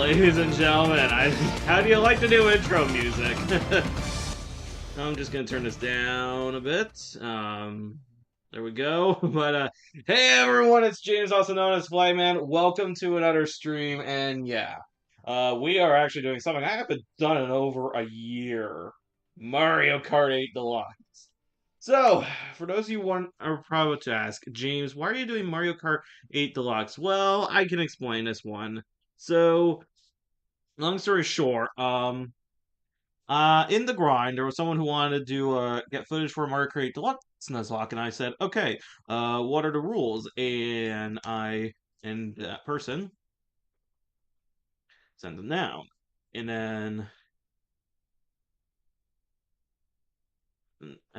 Ladies and gentlemen, how do you like the new intro music? I'm just gonna turn this down a bit. There we go. But hey everyone, it's James, also known as Flyman. Welcome to another stream, and yeah, we are actually doing something I haven't done in over a year: Mario Kart 8 Deluxe. So, for those of you who are probably to ask, James, why are you doing Mario Kart 8 Deluxe? Well, I can explain this one. So, long story short, in the grind, there was someone who wanted to get footage for Mario Kart Deluxe Nuzlocke, and I said, okay, what are the rules? And that person sent them down, and then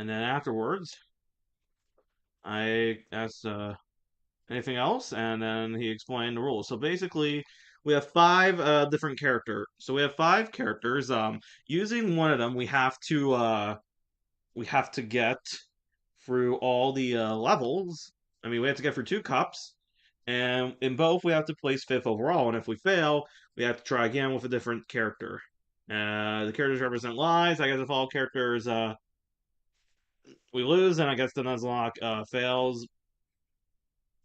afterwards, I asked, anything else, and then he explained the rules. So basically, we have five different characters. So we have five characters. Using one of them, we have to get through all the levels. I mean, we have to get through two cups, and in both, we have to place fifth overall. And if we fail, we have to try again with a different character. The characters represent lives. I guess if all characters we lose, then I guess the Nuzlocke fails.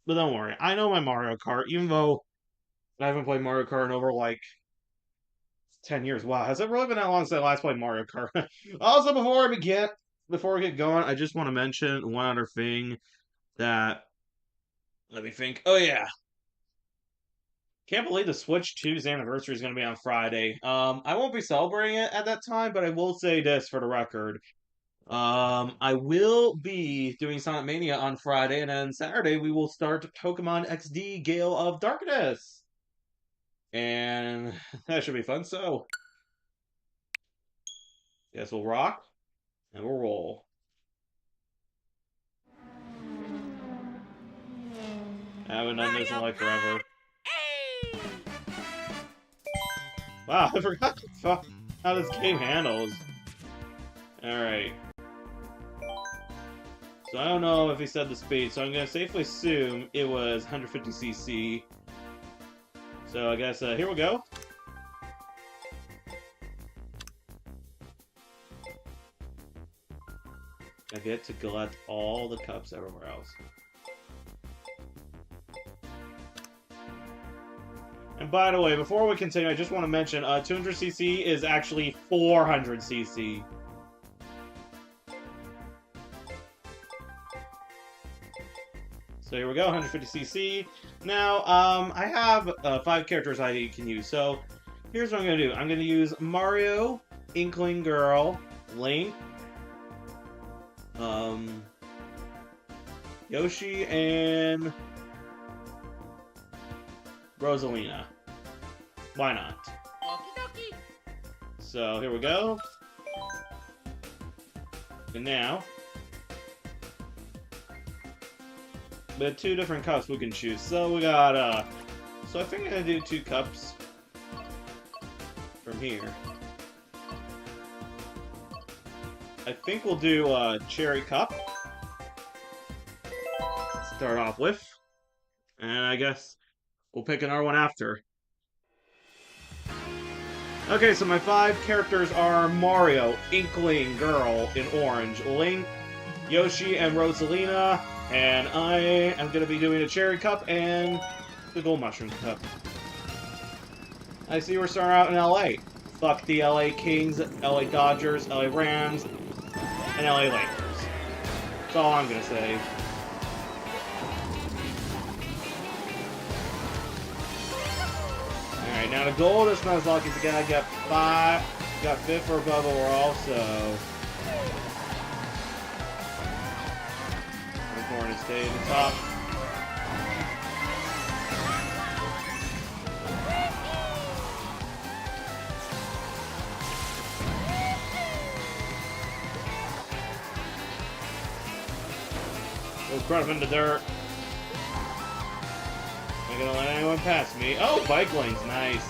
But don't worry, I know my Mario Kart, even though I haven't played Mario Kart in over like 10 years. Wow, has it really been that long since I last played Mario Kart? Also, before we get going, I just want to mention one other thing that, let me think. Oh yeah, can't believe the Switch 2's anniversary is going to be on Friday. I won't be celebrating it at that time, but I will say this for the record. I will be doing Sonic Mania on Friday, and then Saturday we will start Pokemon XD Gale of Darkness. And that should be fun, so guess we'll rock and we'll roll. I haven't done this in like forever. Wow, I forgot how this game handles. Alright. So I don't know if he said the speed, so I'm going to safely assume it was 150cc. So I guess, here we go. I get to collect all the cups everywhere else. And by the way, before we continue, I just want to mention, 200cc is actually 400cc. So here we go, 150cc. Now, I have 5 characters I can use. So here's what I'm going to do. I'm going to use Mario, Inkling Girl, Link, Yoshi, and Rosalina. Why not? So here we go. And now, we have 2 different cups we can choose. So we got, so I think I'm gonna do 2 cups from here. I think we'll do a cherry cup. Start off with. And I guess we'll pick another one after. Okay, so my 5 characters are Mario, Inkling Girl in orange, Link, Yoshi, and Rosalina. And I am going to be doing a cherry cup and the gold mushroom cup. I see we're starting out in LA. Fuck the LA Kings, LA Dodgers, LA Rams, and LA Lakers. That's all I'm going to say. Alright, now the goal of this Nuzlocke is again, I got 5th or above overall, so to stay in the top. We'll crush in the dirt. Not gonna let anyone pass me. Oh, bike lane's nice.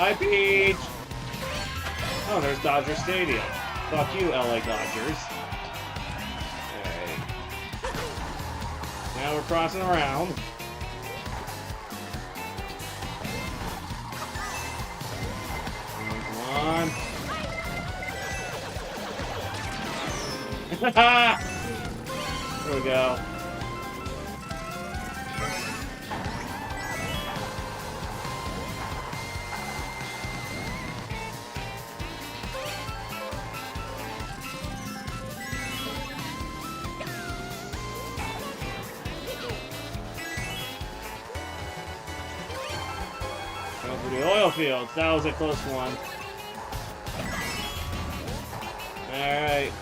Bye, Peach! Oh, there's Dodger Stadium. Fuck you, LA Dodgers. Alright. Now we're crossing around. Come on. There we go. Go for the oil fields. That was a close one. Alright.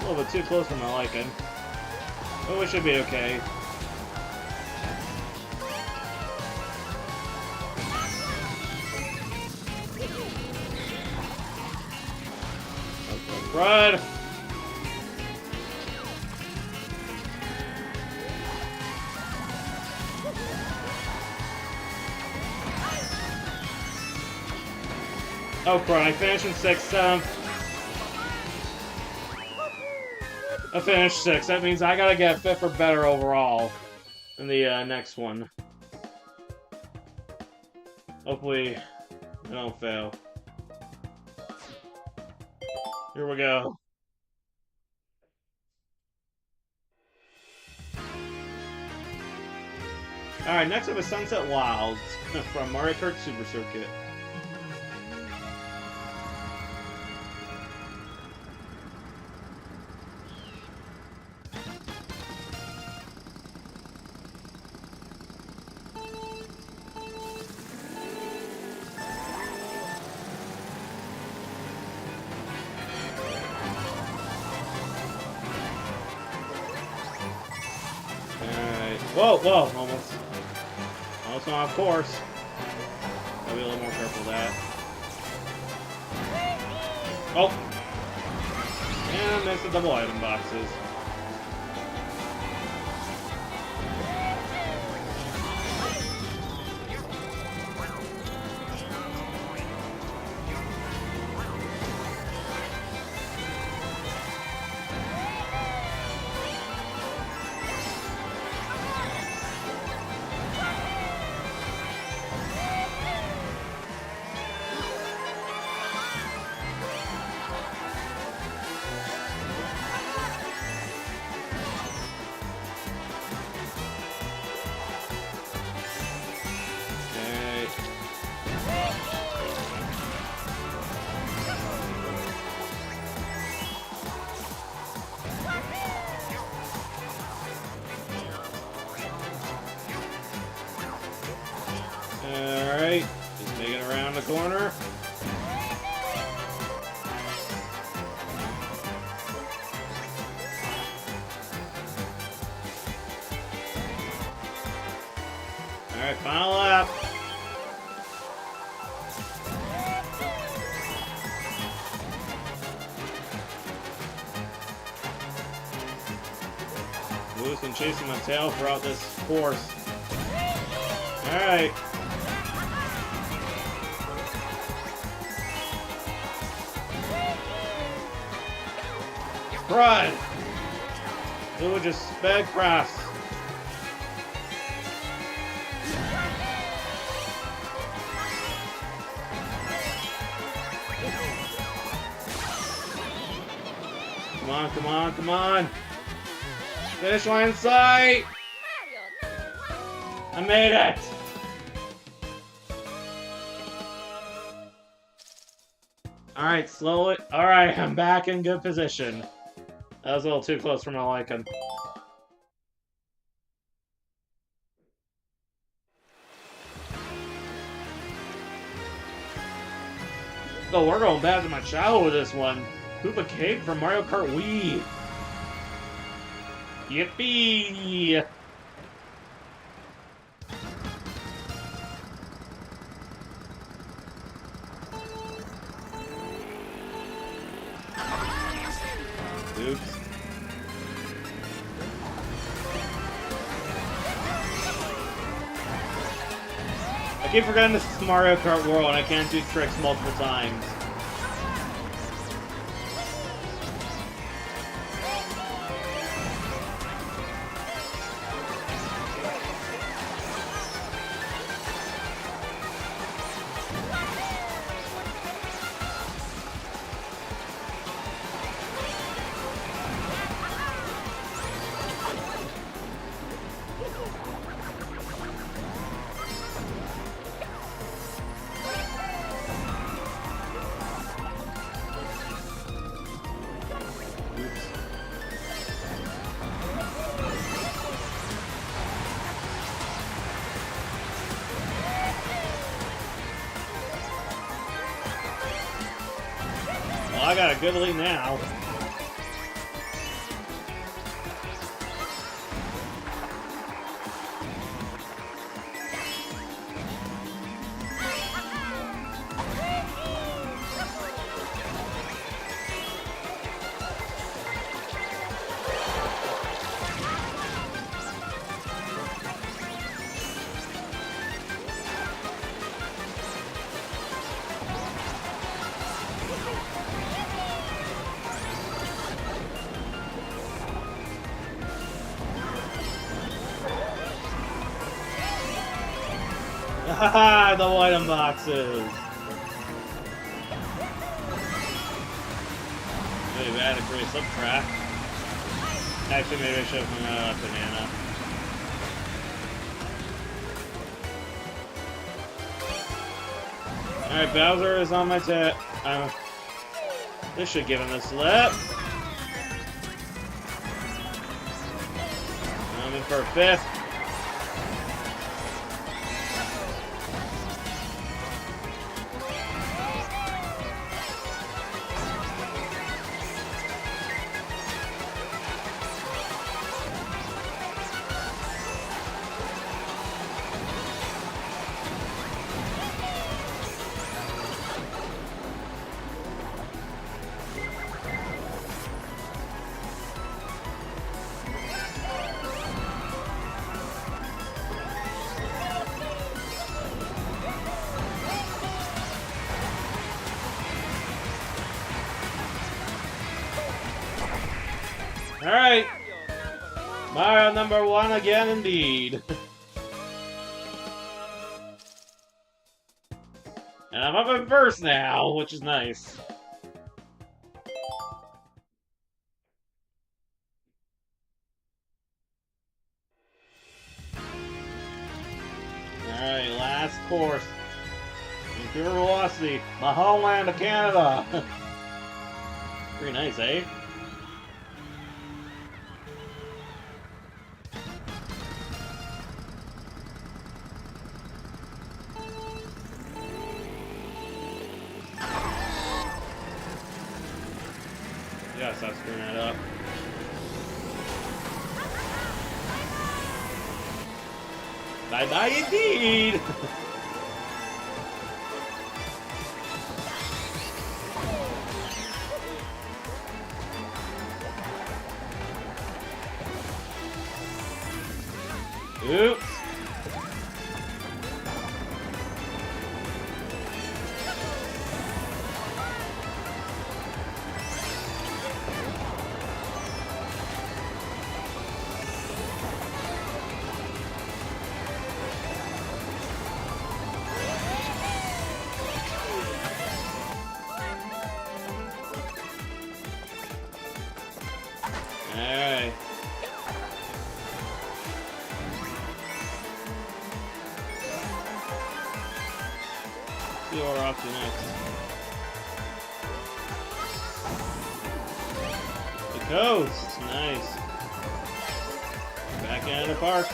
A little bit too close for my liking. But we should be okay. Okay, run! Oh, crap. I finished in 6th, 7th. I finished 6th. That means I gotta get 5th or better overall in the next one. Hopefully, I don't fail. Here we go. Alright, next up is Sunset Wilds from Mario Kart Super Circuit. Whoa, whoa, almost. Almost not off course. Gotta be a little more careful of that. Oh! And I missed the double item boxes. Alright, just making it around the corner. Alright, final lap. Lou's been chasing my tail throughout this course. Alright. Run! Lou just sped across. Come on, come on, come on! Finish line in sight! I made it! Alright, slow it. Alright, I'm back in good position. That was a little too close for my liking. Oh, we're going back to my childhood with this one. Koopa Cake from Mario Kart Wii. Yippee! Oops. keep forgetting this is Mario Kart World and I can't do tricks multiple times. Well, I got a good lead now. Haha, the item boxes! Maybe I had to create some track. Actually, maybe I should have banana. Alright, Bowser is on my tip. This should give him a slip. I'm in for a fifth. Alright. Mario number 1 again, indeed. And I'm up in first now, which is nice. Alright, last course. In pure velocity, my homeland of Canada. Pretty nice, eh? Gotta stop screwing that up. Bye bye indeed! Oops. Alright. See what we're up to next. The coast! Nice. Back into the park.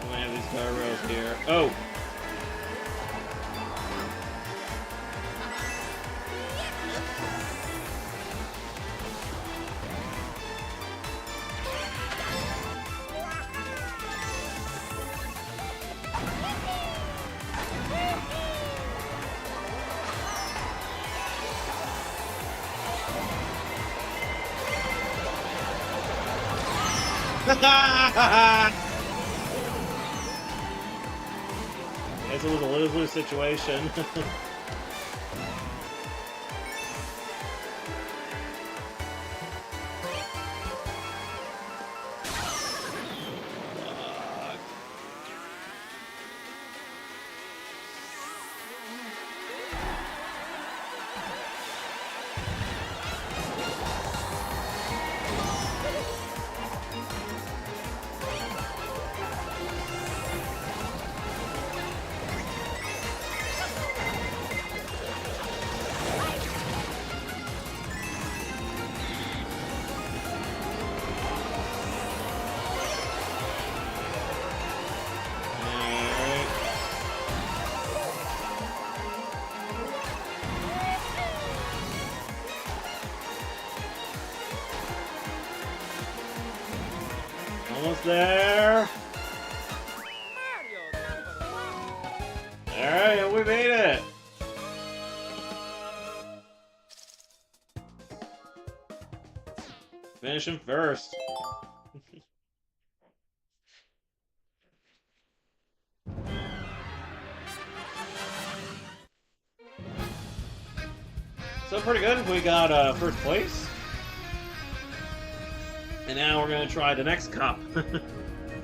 We have these guardrails here. Oh! Guess it was a lose-lose situation. Almost there. Alright, we made it. Finishing first. So pretty good. We got first place. And now we're gonna try the next cup.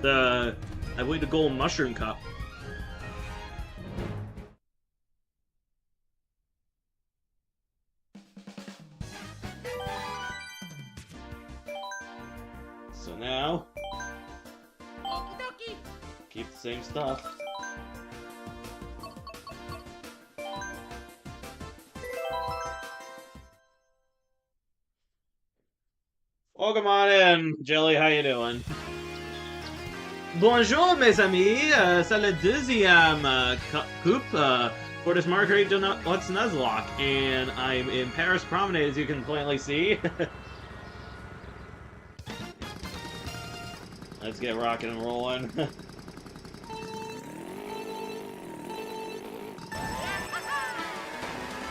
I believe the Golden Mushroom Cup. So now, keep the same stuff. Welcome on in, Jelly. How you doing? Bonjour, mes amis. C'est la deuxième coupe for this Mario Kart Deluxe NUZLOCKE, and I'm in Paris Promenade, as you can plainly see. Let's get rocking and rolling.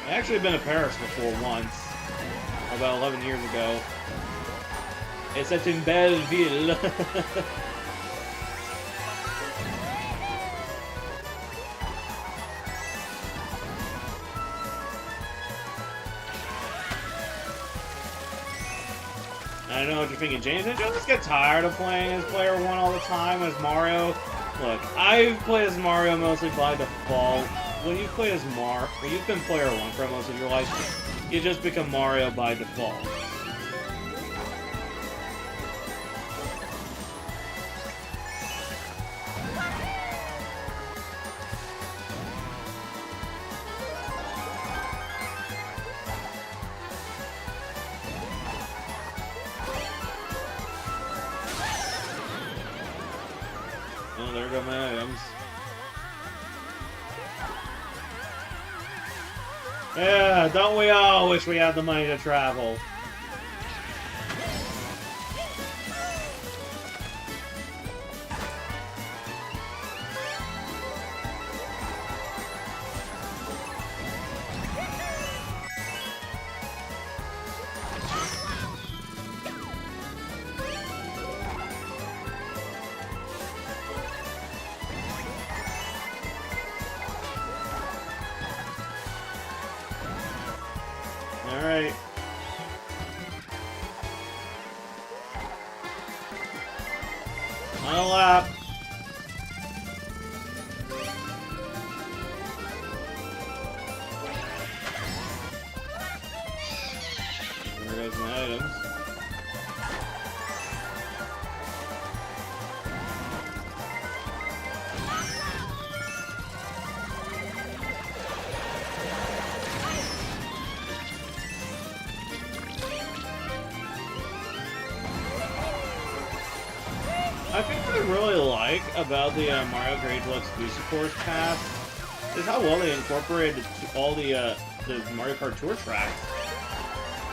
I've actually been to Paris before once, about 11 years ago. Et c'est une belle ville. I don't know what you're thinking, James. Did you just get tired of playing as Player 1 all the time as Mario? Look, I've played as Mario mostly by default. When you play as when you've been Player 1 for most of your life, you just become Mario by default. Oh, there go my items. Yeah, don't we all wish we had the money to travel? Alright. Final lap. There goes my items. I think what I really like about the Mario Kart Deluxe Booster Course Pass is how well they incorporated all the Mario Kart Tour tracks.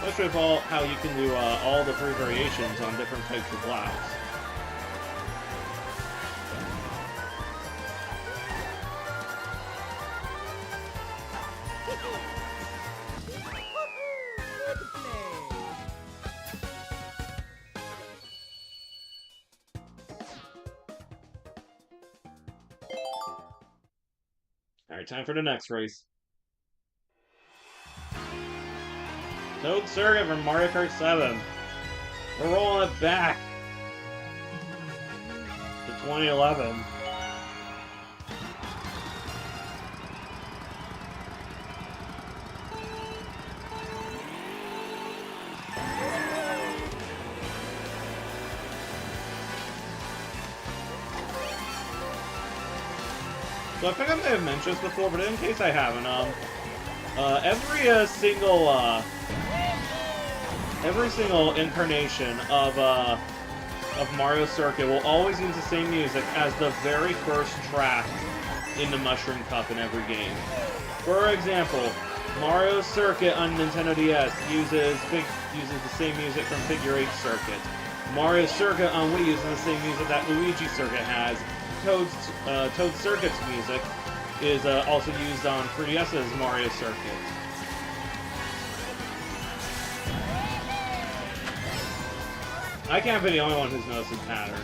Especially with how you can do all the 3 variations on different types of laps. Alright, time for the next race. Toad Circuit from Mario Kart 7. We're rolling it back to 2011. So I think I may have mentioned this before, but in case I haven't, every single incarnation of Mario Circuit will always use the same music as the very first track in the Mushroom Cup in every game. For example, Mario Circuit on Nintendo DS uses the same music from Figure 8 Circuit. Mario Circuit on Wii uses the same music that Luigi Circuit has. Toad Circuit's music is also used on 3DS's Mario Circuit. I can't be the only one who's noticed this pattern.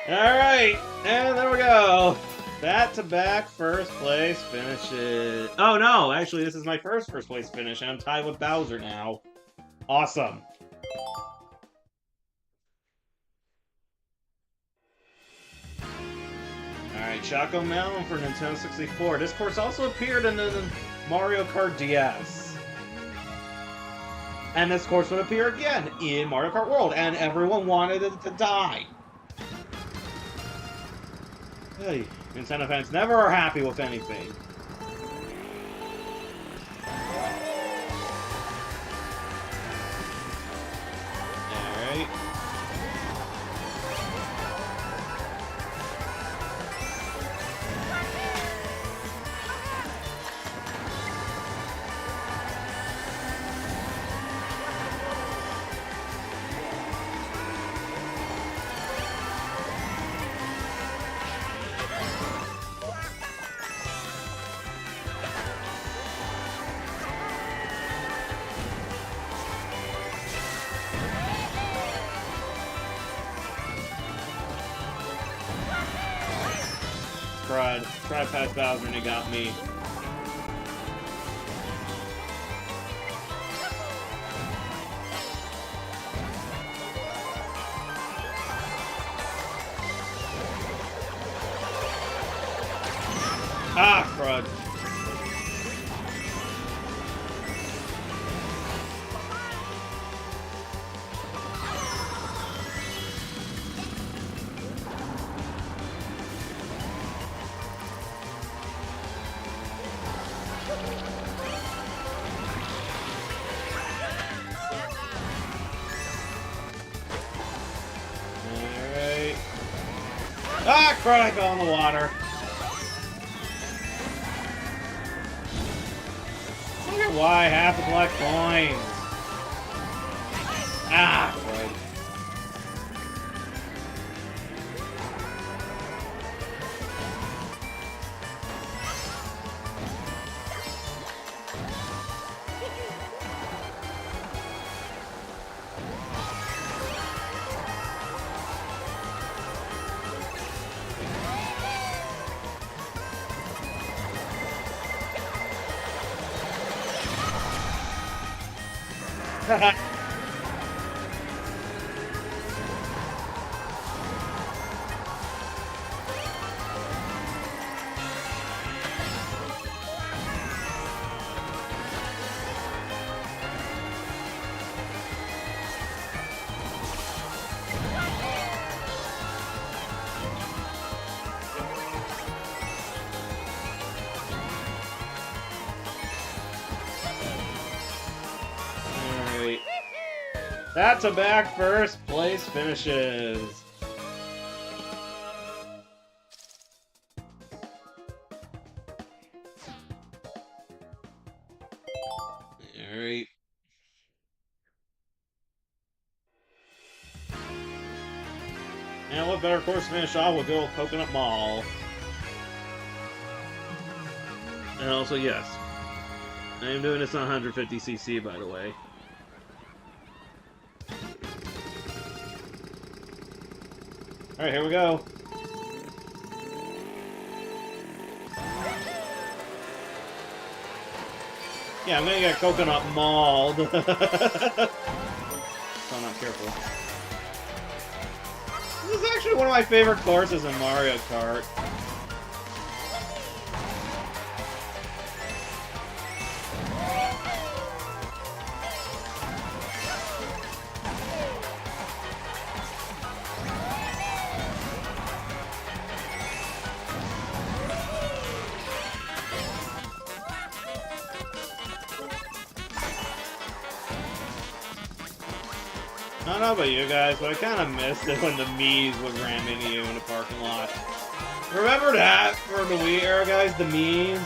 Alright, and there we go. Back-to-back first place finishes. Oh no, actually this is my first place finish, and I'm tied with Bowser now. Awesome. Alright, Choco Mountain for Nintendo 64. This course also appeared in the Mario Kart DS. And this course would appear again in Mario Kart World, and everyone wanted it to die. Hey, Nintendo fans never are happy with anything. Alright. Tried past Bowser and he got me. Ah, crud. Ah, crud, I fell in the water. Look at why I have to collect coins. Ah, crud. Back-to-back first place finishes. Alright. And what better course to finish off with good old Coconut Mall. And also, yes, I am doing this on 150cc, by the way. Alright, here we go. Yeah, I'm gonna get Coconut Mauled. So I'm not careful. This is actually one of my favorite courses in Mario Kart. I don't know about you guys, but I kind of missed it when the Mii's would ram into you in the parking lot. Remember that for the Wii era, guys? The Mii's?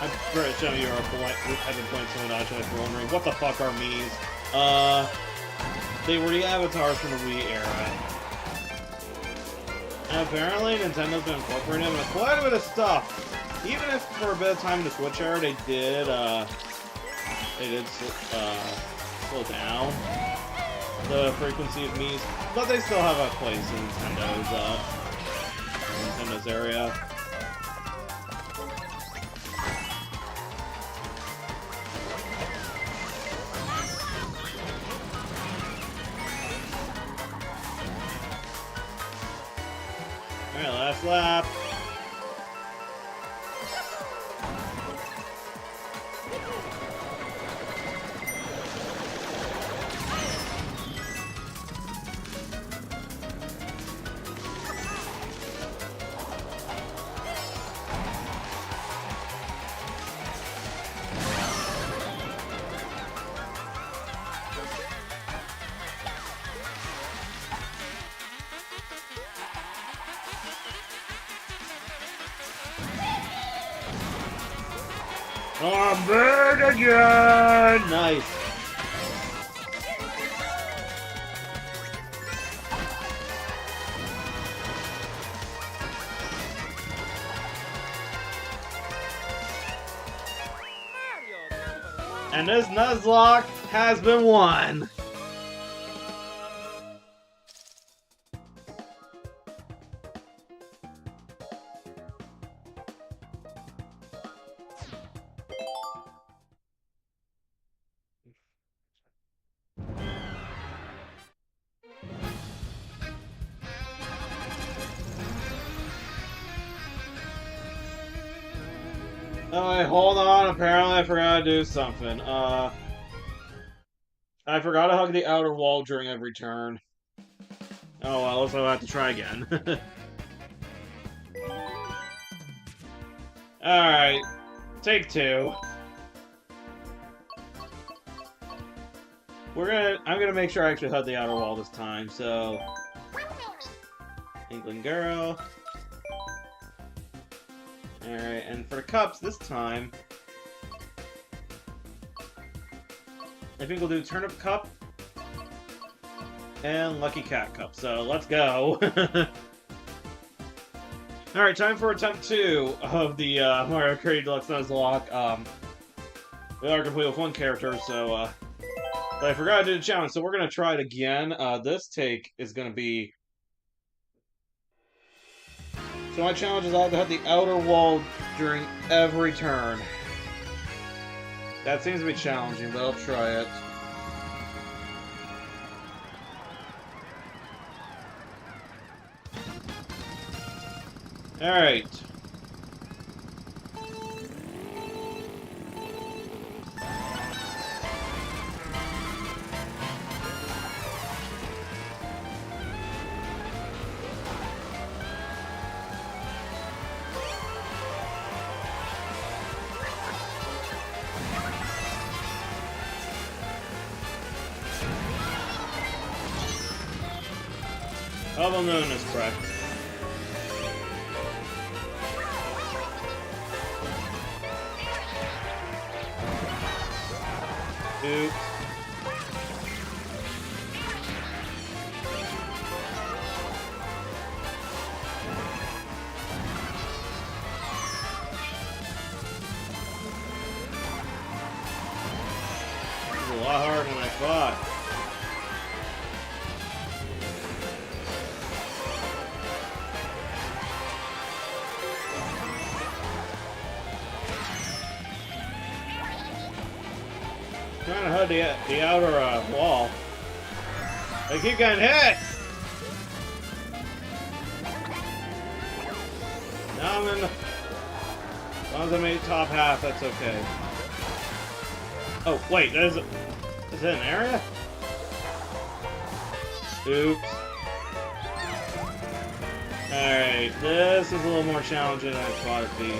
I'm pretty sure you have been playing so much and you're wondering, what the fuck are Mii's? They were the avatars from the Wii era. And apparently, Nintendo's been incorporating them into quite a bit of stuff. Even if for a bit of time in the Switch era, they did slow down the frequency of Mii's, but they still have a place in Nintendo's area. Alright, last lap. I'm back again! Nice. And this Nuzlocke has been won. Oh, wait, hold on. Apparently I forgot to do something. I forgot to hug the outer wall during every turn. Oh, well, looks like I'll have to try again. Alright. Take two. I'm gonna make sure I actually hug the outer wall this time, so... Inkling Girl. Alright, and for the cups this time, I think we'll do Turnip Cup and Lucky Cat Cup. So let's go. Alright, time for attempt 2 of the Mario Kart Deluxe NUZLOCKE. We are complete with one character, so but I forgot to do the challenge, so we're gonna try it again. This take is gonna be. So my challenge is I have to hit the outer wall during every turn. That seems to be challenging, but I'll try it. Alright. Although known is correct. Oops. This is a lot harder than I thought. Trying to hug the outer wall. I keep getting hit! Now I'm in the... As long as I made top half, that's okay. Oh, wait, is it an area? Oops. Alright, this is a little more challenging than I thought it'd be.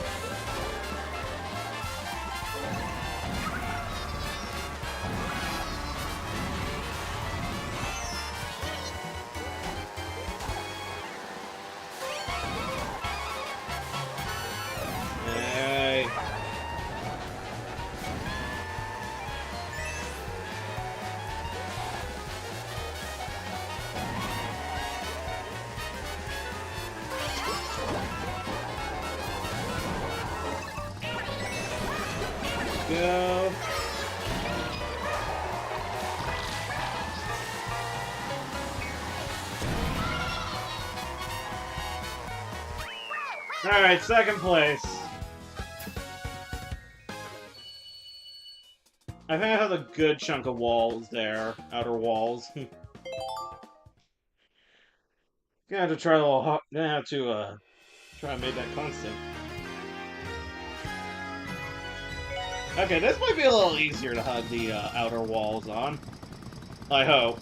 Go. Alright, second place. I think I have a good chunk of walls there. Outer walls. Gonna have to try a little gonna have to try and make that constant. Okay, this might be a little easier to hug the outer walls on. I hope.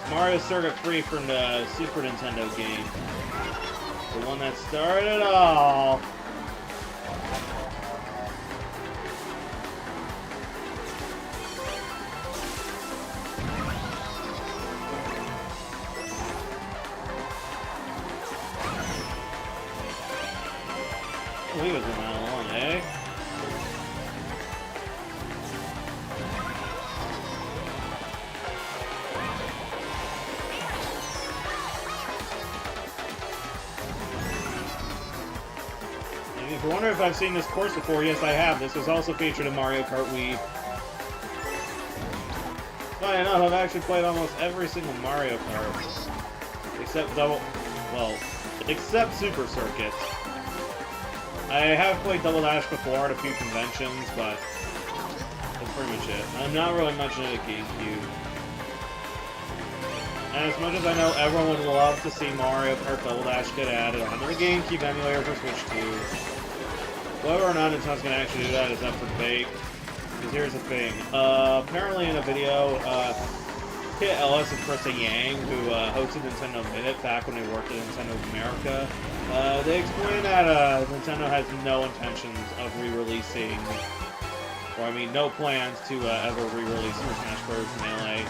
Mario Circuit 3 from the Super Nintendo game. The one that started it all. He was in that long, eh? And if you wonder if I've seen this course before, yes I have. This was also featured in Mario Kart Wii. Funny enough, I've actually played almost every single Mario Kart. Except Super Circuit. I have played Double Dash before at a few conventions, but that's pretty much it. I'm not really much into GameCube. And as much as I know everyone would love to see Mario Kart Double Dash get added onto the GameCube emulator for Switch 2, whether or not Nintendo's going to actually do that is up for debate. Because here's the thing. Apparently in a video, Kit Ellis and Krista Yang, who hosted Nintendo Minute back when they worked at Nintendo of America, they explained that Nintendo has no intentions of re-releasing, or I mean, no plans to ever re-release Super Smash Bros. Melee.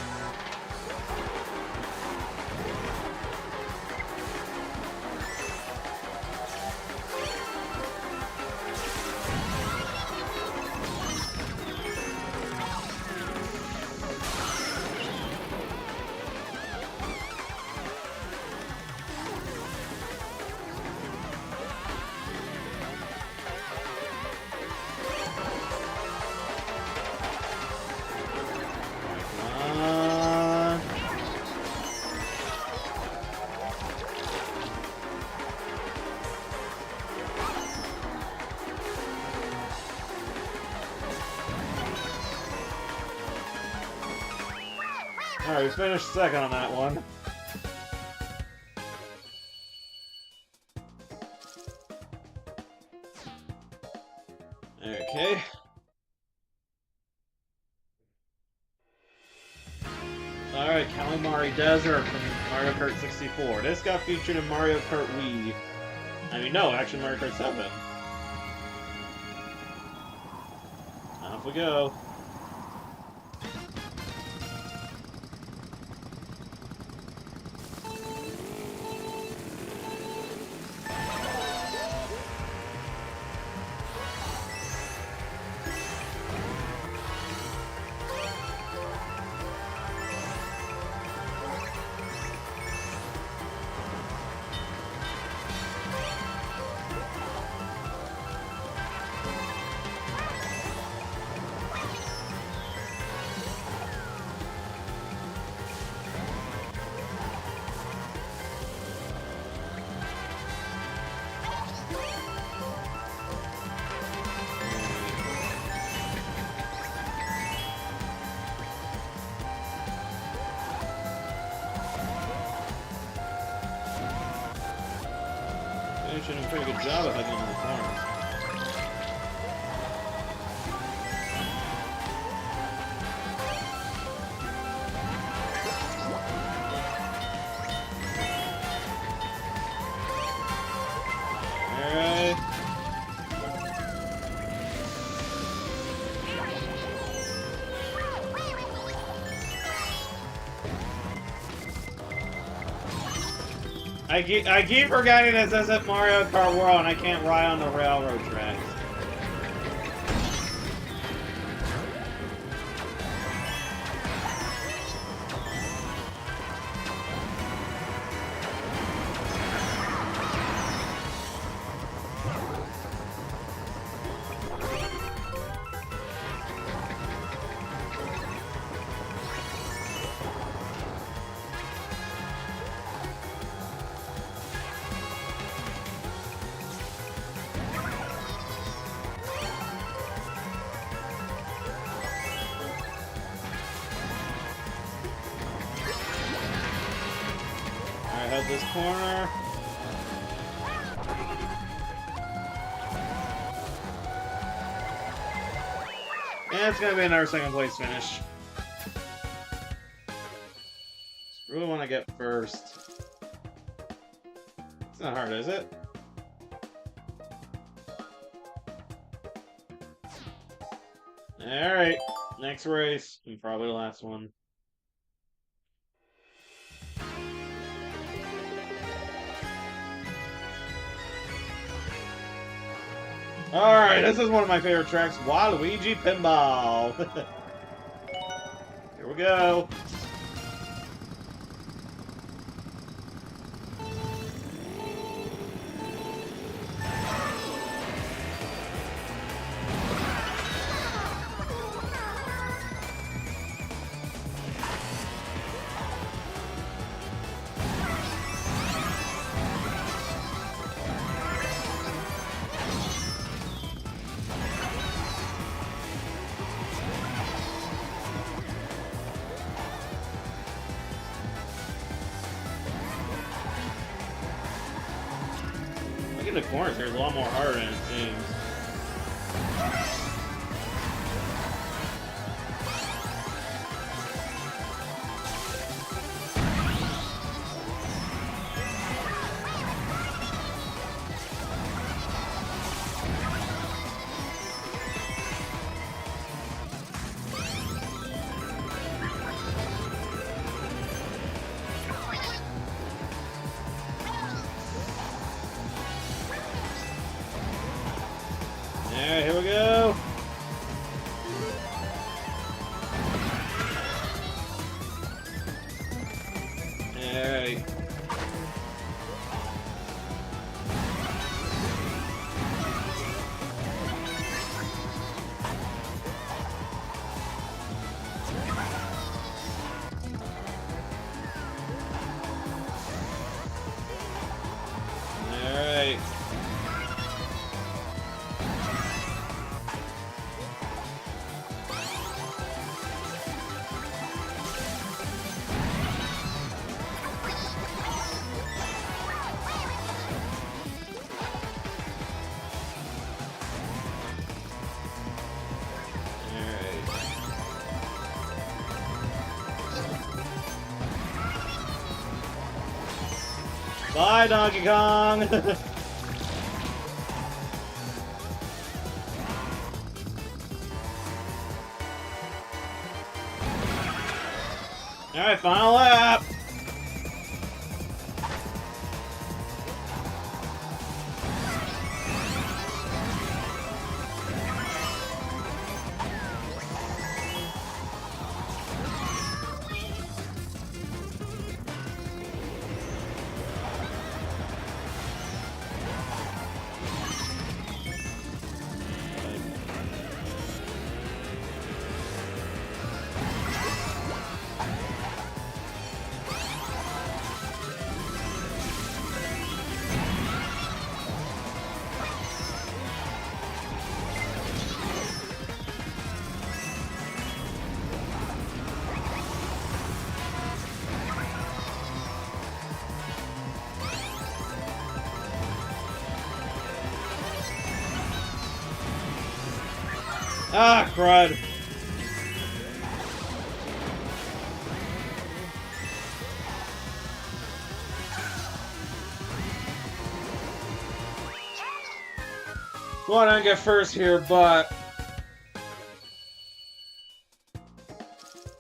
Alright, we finished second on that one. Okay. Alright, Calamari Desert from Mario Kart 64. This got featured in Mario Kart Wii. I mean, no, actually Mario Kart 7. Off we go. doing a pretty good job of hugging on the corners. Alright. I keep forgetting this isn't Mario Kart World and I can't ride on the railroad tracks. Head this corner. And it's gonna be another second place finish. Really want to get first. It's not hard, is it? Alright, next race, and probably the last one. Alright, this is one of my favorite tracks, Waluigi Pinball. Here we go. The corners here is a lot more harder than it seems. Alright, here we go. Alright. Alright. Bye, Donkey Kong! Alright, final lap! Ah, crud. Well, I didn't get first here, but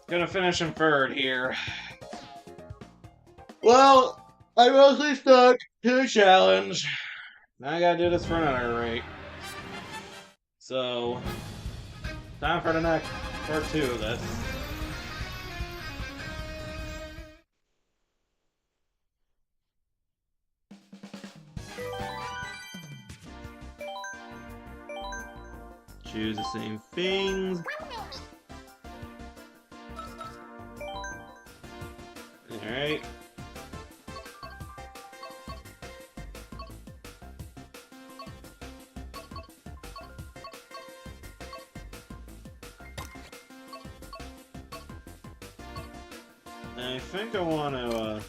gonna finish in third here. Well, I mostly stuck to the challenge. Now I gotta do this for another rate. So, time for the next part 2 of this. Choose the same things. Alright. I think I want to,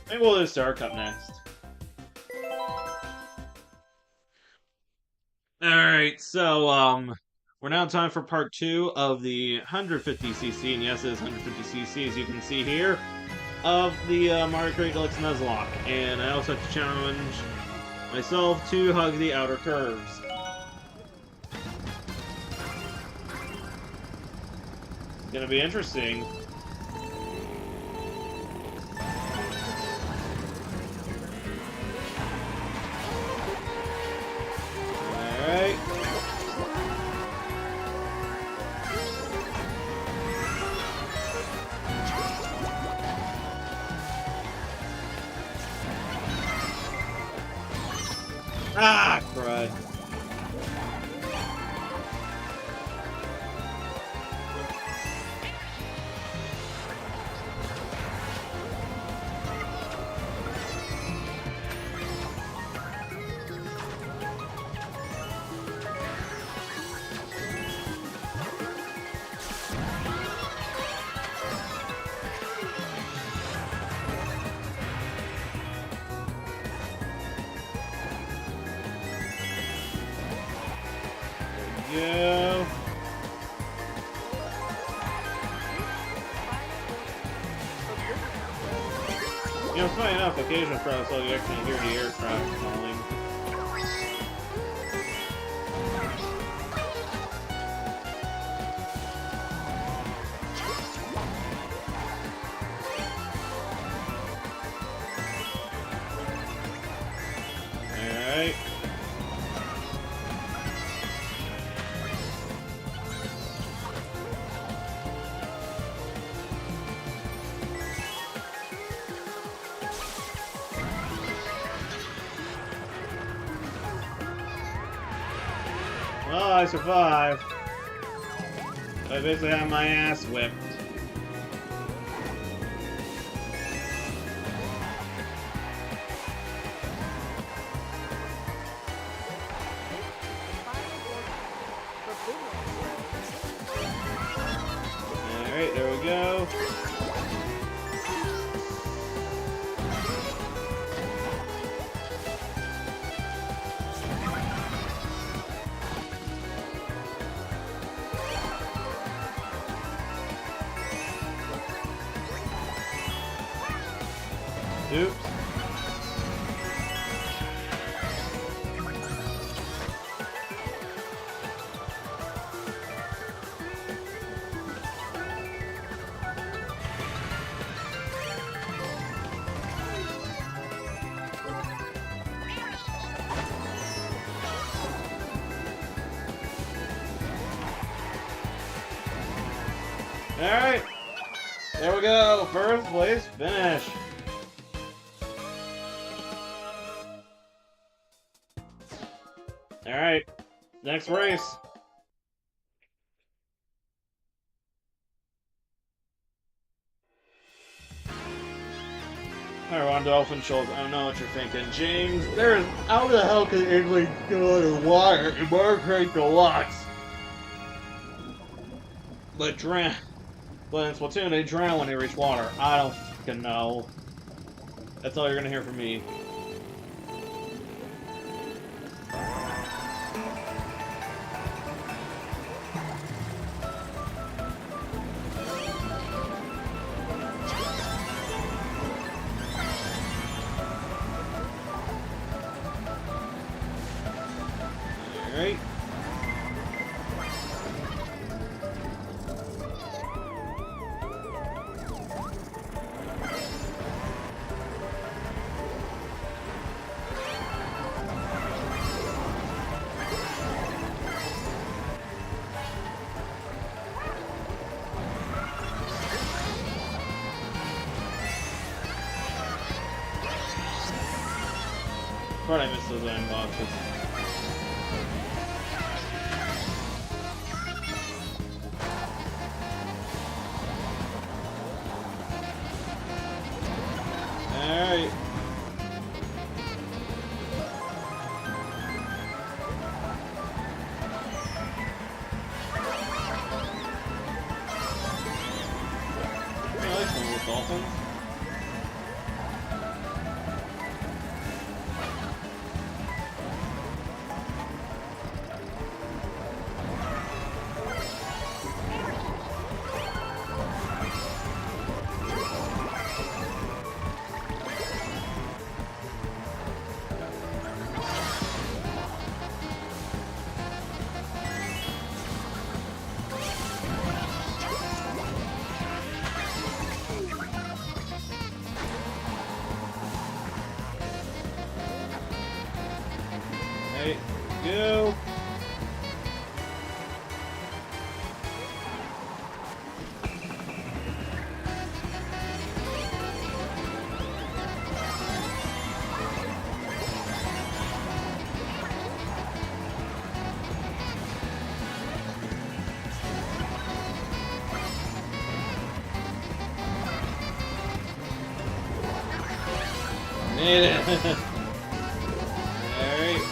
maybe we'll do Star Cup next. Alright, so, we're now time for part 2 of the 150cc, and yes, it is 150cc, as you can see here, of the Mario Kart Deluxe NUZLOCKE, and I also have to challenge myself to hug the outer curves. It's gonna be interesting. Alright. Ah, crud. Go. You know, funny enough, occasional crowds, so you actually hear the aircraft calling. Alright. Well, I survived. I basically had my ass whipped. Alright, there we go. Oops. Alright. There we go. First place finish. Alright. Next race. Alright, on Dolphin Shoals. I don't know what you're thinking. James, there's how the hell can Italy go underwater in Mario Kart Deluxe? But But in Splatoon, they drown when they reach water. I don't fucking know. That's all you're gonna hear from me. Alright. Thought I missed those iron boxes. Alright. I like some of the dolphins. Right, go. Made it. Alright.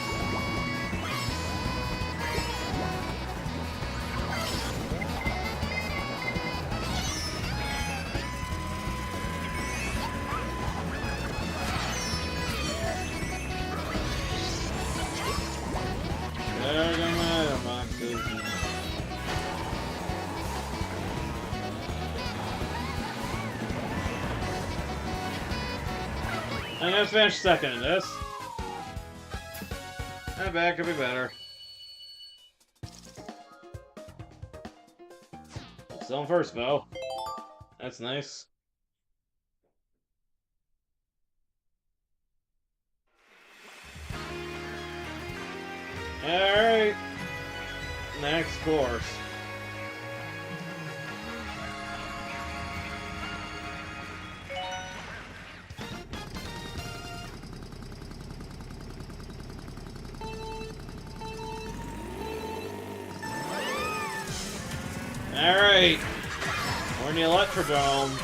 There go my item boxes. I'm gonna finish second in this. I bet could be better. Still in first, though. That's nice. Alright. Next course. Alright. We're in the Electrodome.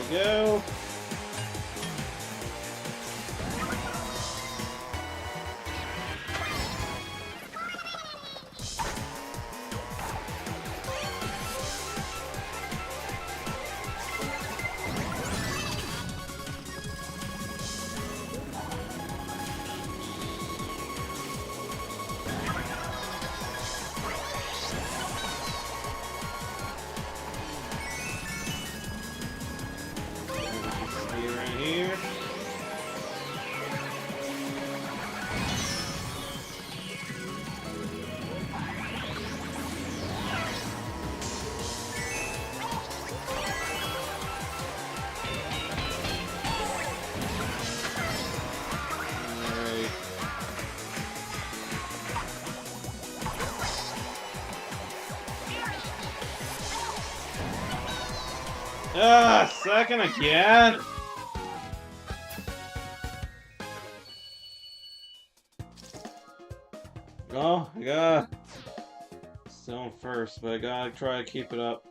we go. Stay right here. Alright. Ah, second again. Oh, I got still in first, but I gotta try to keep it up.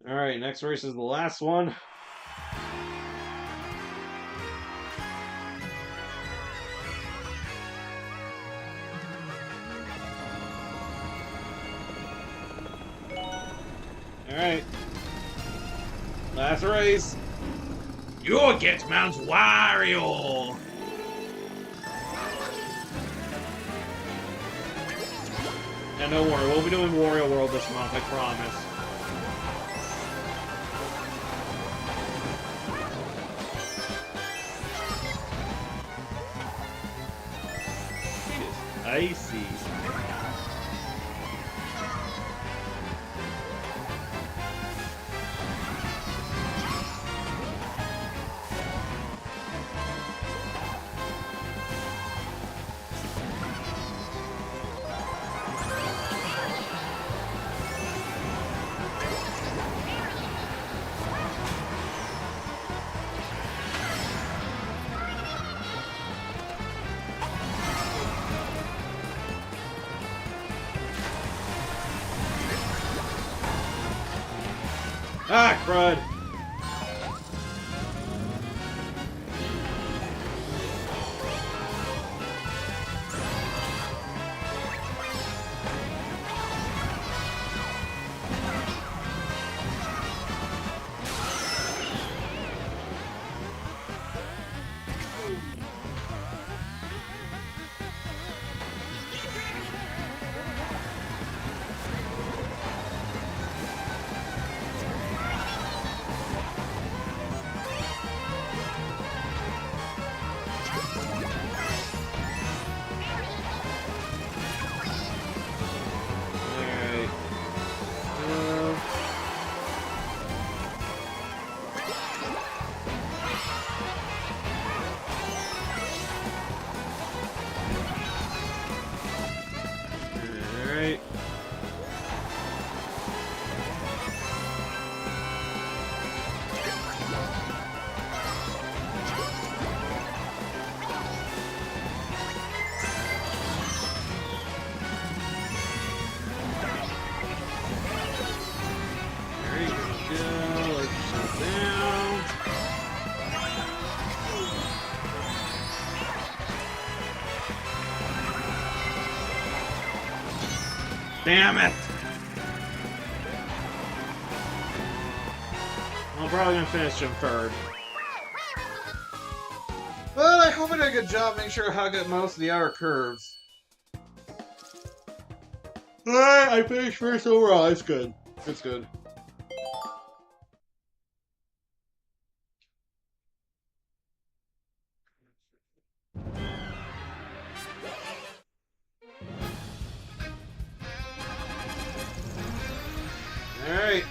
Alright, next race is the last one. Alright. Last race. You'll get Mount Wario! And don't worry, we'll be doing Wario World this month, I promise. It is icy. Ah, crud! Alright. Alright. There you go. Let's shut down. Damn it! I'm probably gonna finish him third. But I hope I did a good job making sure how to get most of the outer curves. Alright, I finished first overall. It's good. It's good. Alright.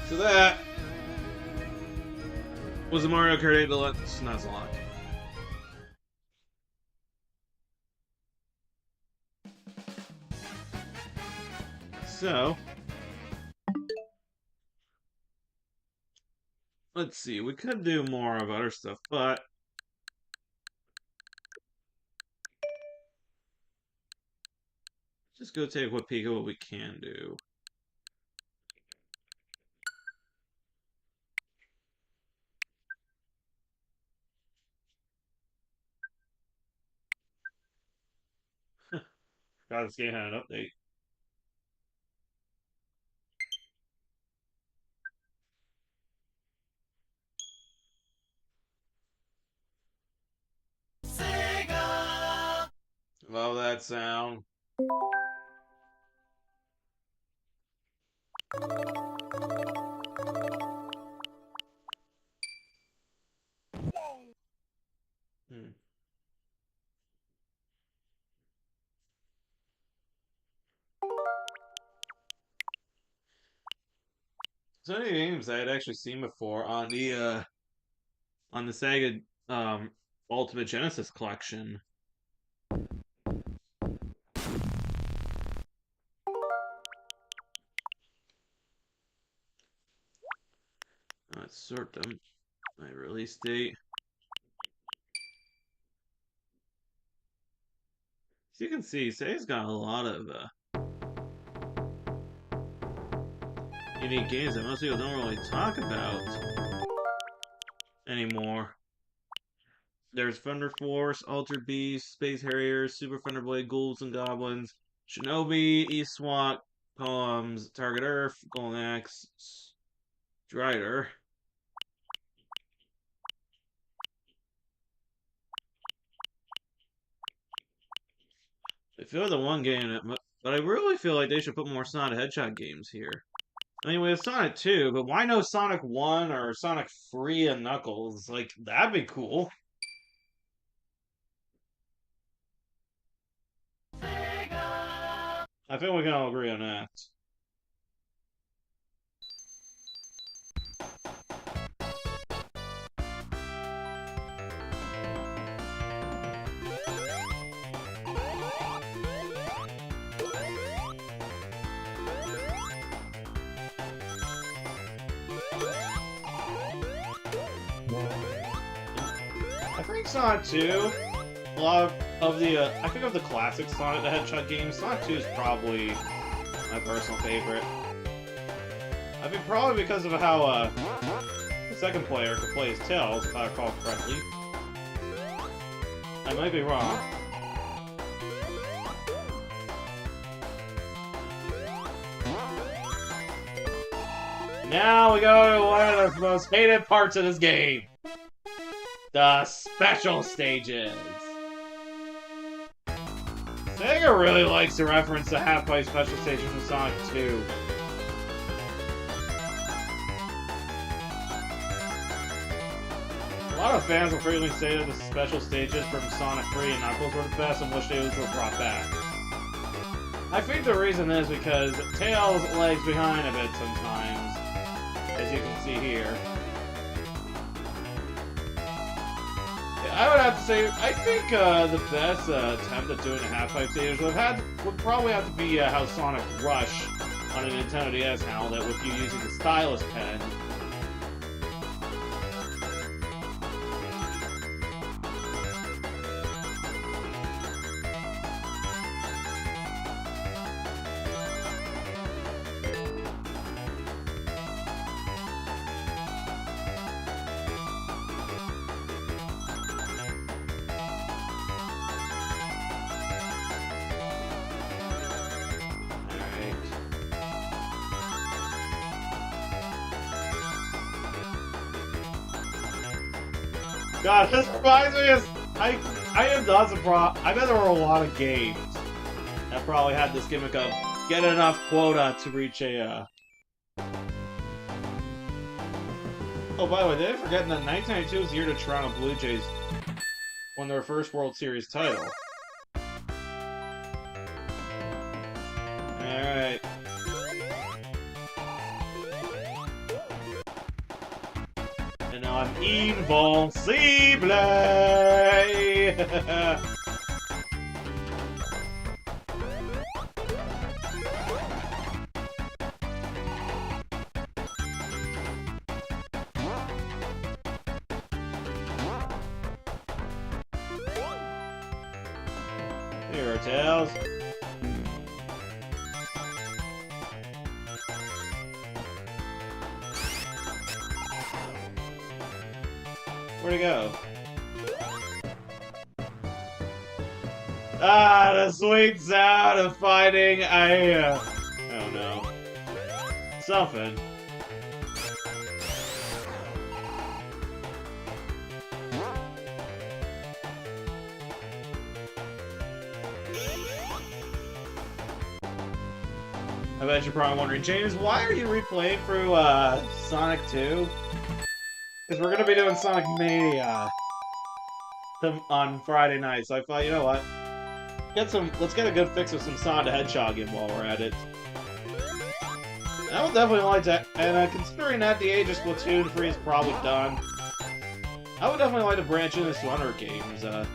So that was the Mario Kart 8 Deluxe NUZLOCKE. So, let's see. We could do more of other stuff, but just go take a peek at what we can do. God, this game had an update. Sega! Love that sound. Hmm. So many games I had actually seen before on the Sega Ultimate Genesis collection. Let's sort them. My release date. As you can see, Sega's got a lot of unique games that most people don't really talk about anymore. There's Thunder Force, Altered Beast, Space Harriers, Super Thunderblade, Ghouls and Goblins, Shinobi, East SWAT, Poems, Target Earth, Golden Axe, Strider. I feel the one game that, but I really feel like they should put more Sonic Hedgehog games here. I mean, we have Sonic 2, but why no Sonic 1 or Sonic 3 and Knuckles? Like, that'd be cool. I think we can all agree on that. I think Sonic 2, a lot of the, I think of the classic Sonic the Hedgehog games, Sonic 2 is probably my personal favorite. I think probably because of how, the second player could play as Tails, if I recall correctly. I might be wrong. Now we go to one of the most hated parts of this game. The special stages. Sega really likes to reference the half-pipe special stages from Sonic 2. A lot of fans will frequently say that the special stages from Sonic 3 and Knuckles were the best and wish they were brought back. I think the reason is because Tails lags behind a bit sometimes, as you can see here. I would have to say, I think the best attempt at doing a half-pipe stage would probably have to be how Sonic Rush on a Nintendo DS handled it with you using the stylus pen. God, this reminds me of... I am not surprised. I bet there were a lot of games that probably had this gimmick of get enough quota to reach a, Oh, by the way, did I forget that 1992 was the year the Toronto Blue Jays won their first World Series title. Alright. And now I'm invincible! Here are Tails. Where'd he go? Ah, the sweet sound of fighting. I don't know. Something. I bet you're probably wondering, James, why are you replaying through Sonic 2? Because we're gonna be doing Sonic Mania on Friday night, so I thought, you know what? Let's get a good fix of some Sonic the Hedgehog in while we're at it. I would definitely like to, and considering that the age of Splatoon 3 is probably done, I would definitely like to branch into some other games. I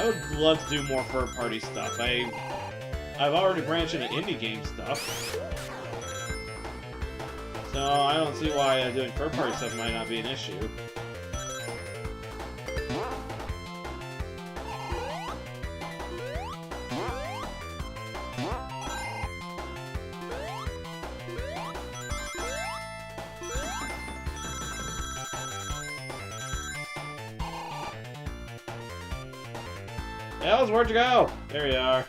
would love to do more third-party stuff. I've already branched into indie game stuff, so I don't see why doing third-party stuff might not be an issue. Els, where'd you go? There you are.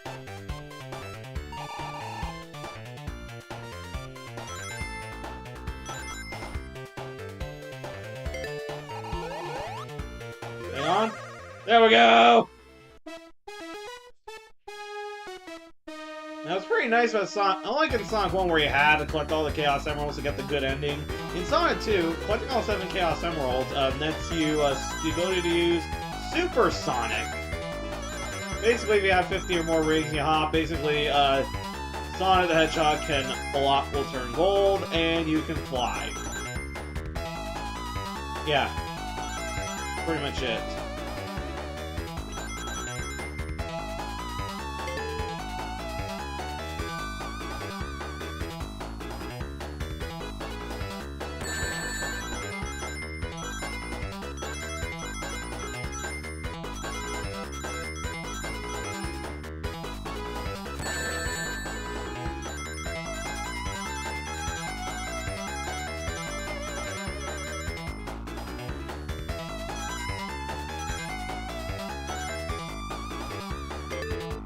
Hang on. There we go! Now, it's pretty nice about Sonic. Unlike in Sonic 1 where you had to collect all the Chaos Emeralds to get the good ending, in Sonic 2, collecting all 7 Chaos Emeralds lets you the ability to use Super Sonic. Basically, if you have 50 or more rings, you hop. Basically, Sonic the Hedgehog will turn gold, and you can fly. Yeah. Pretty much it.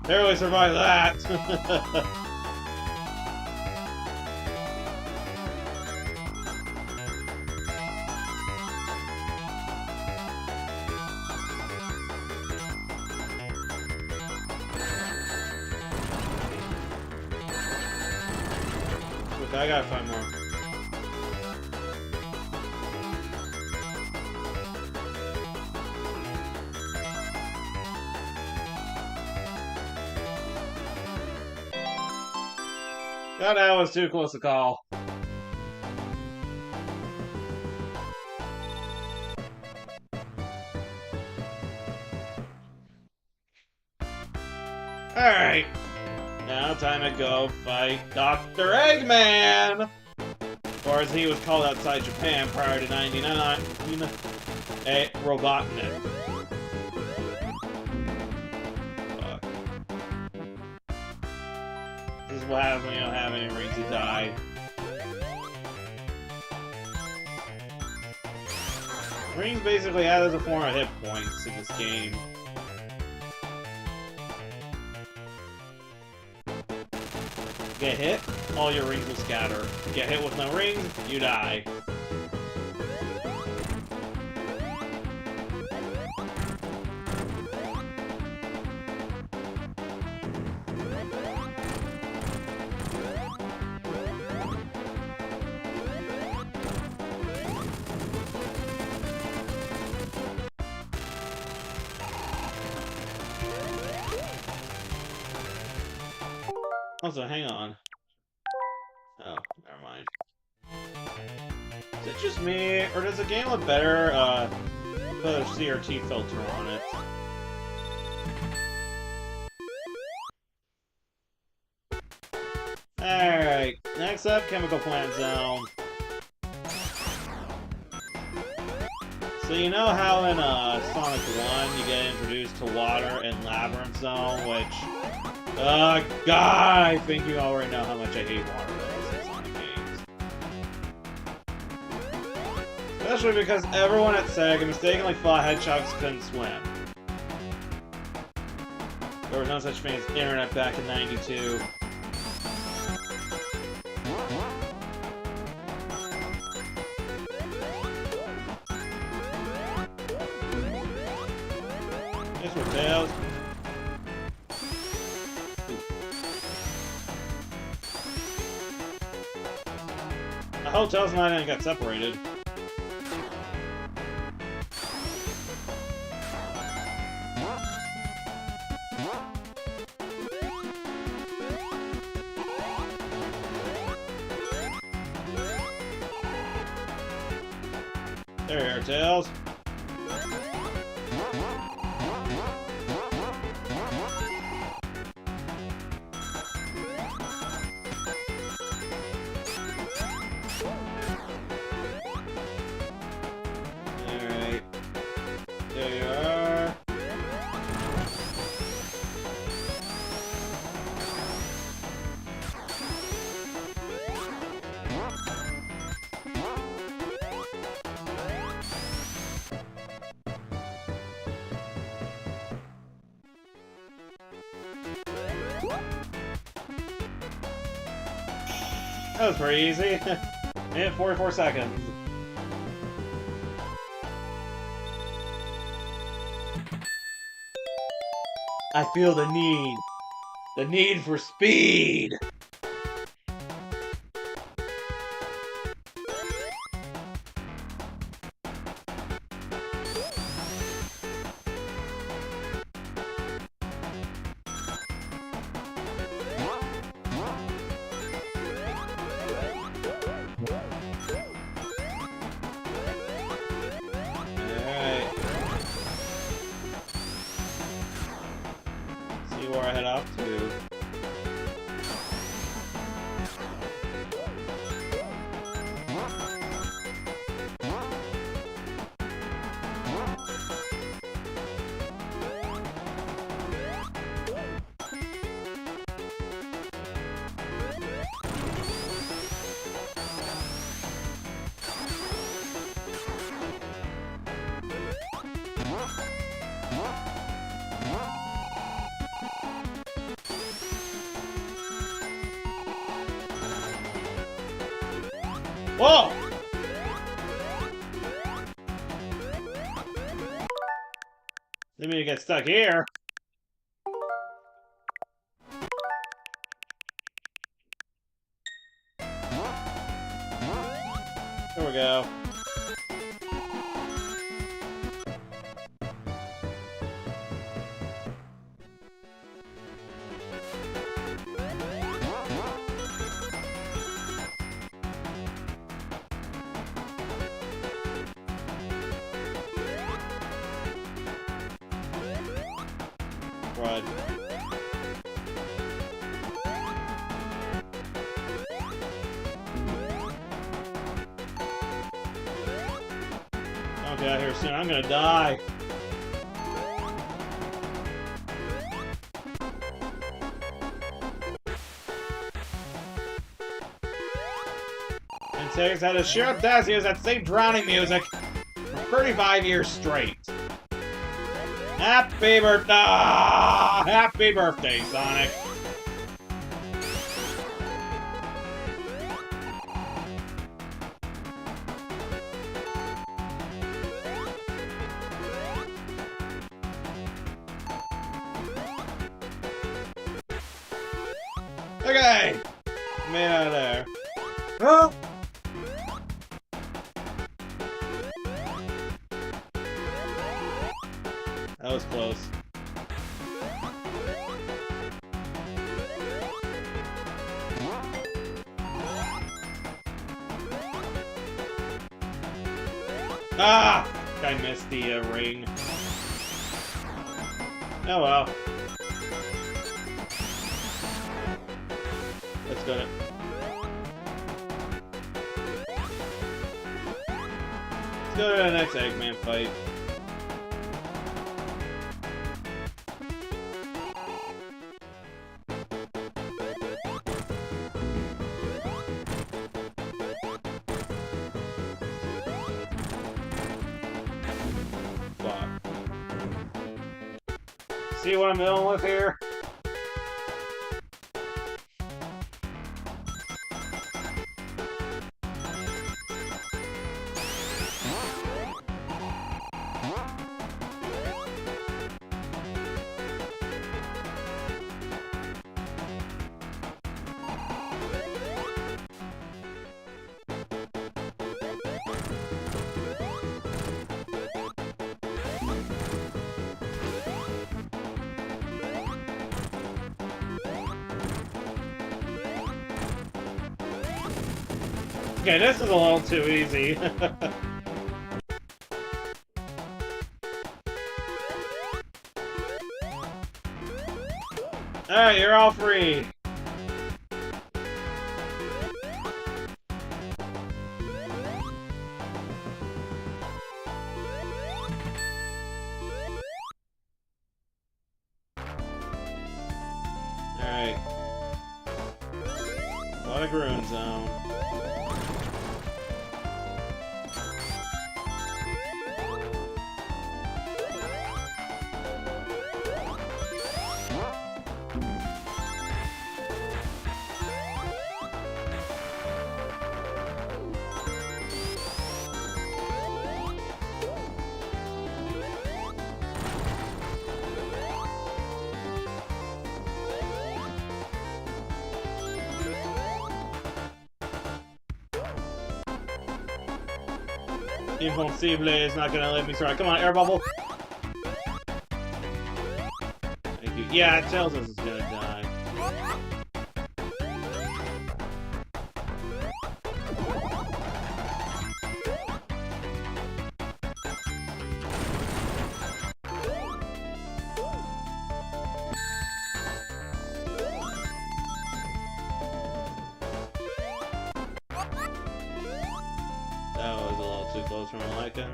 Barely survived that! Okay, I gotta find more. That was too close to call. Alright. Now time to go fight Dr. Eggman! Or as he was called outside Japan prior to 99, a Robotnik. This is what happens when you don't have any rings, you die. Rings basically add as a form of hit points in this game. Get hit, all your rings will scatter. Get hit with no rings, you die. Also, hang on. Oh, never mind. Is it just me, or does the game look better, put a CRT filter on it? Alright, next up, Chemical Plant Zone. So you know how in Sonic 1 you get introduced to water in Labyrinth Zone, which... God, I think you already know how much I hate water levels in Sonic games. Especially because everyone at Sega mistakenly thought hedgehogs couldn't swim. There was no such thing as internet back in '92. This was Tails. I hope Tails and I didn't get separated. There you are, Tails. Alright. There you are. That was pretty easy. Minute 44 seconds. I feel the need for speed. Where I head off to. Whoa! Didn't mean to get stuck here. There we go. Right. I'll get out here soon. I'm gonna die. And Tails had a Sheriff Dazzy was that same drowning music for 35 years straight. Happy birthday! Happy birthday, Sonic! Okay! Made out of there. Oh! That was close. Ah! I missed the ring. Oh well. Let's go to... Let's go to the next Eggman fight. See what I'm dealing with here? Okay, this is a little too easy. Alright, you're all free. Alright. What a Groon Zone. Impossible is not gonna let me start. Come on, air bubble. Thank you. Yeah, it tells us it's gonna die. That was a little too close for my liking.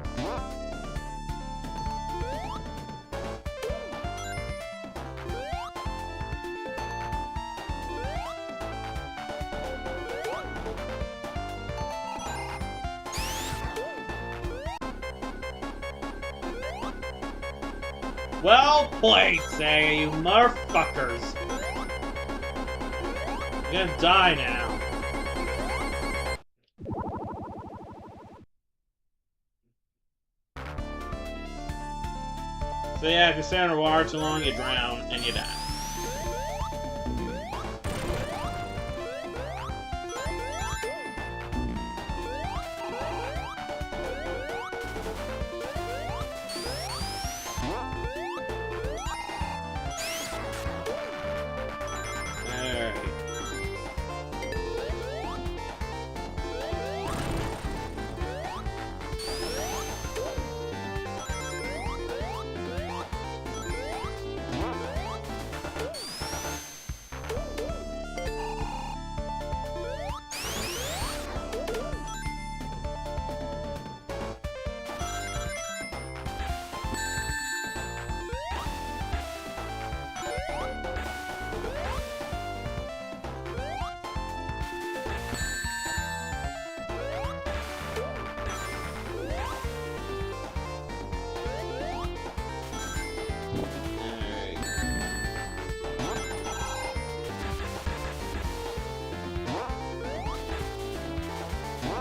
Well played, Sega, you motherfuckers! You're gonna die now. So yeah, if you stay underwater too long, you drown and you die.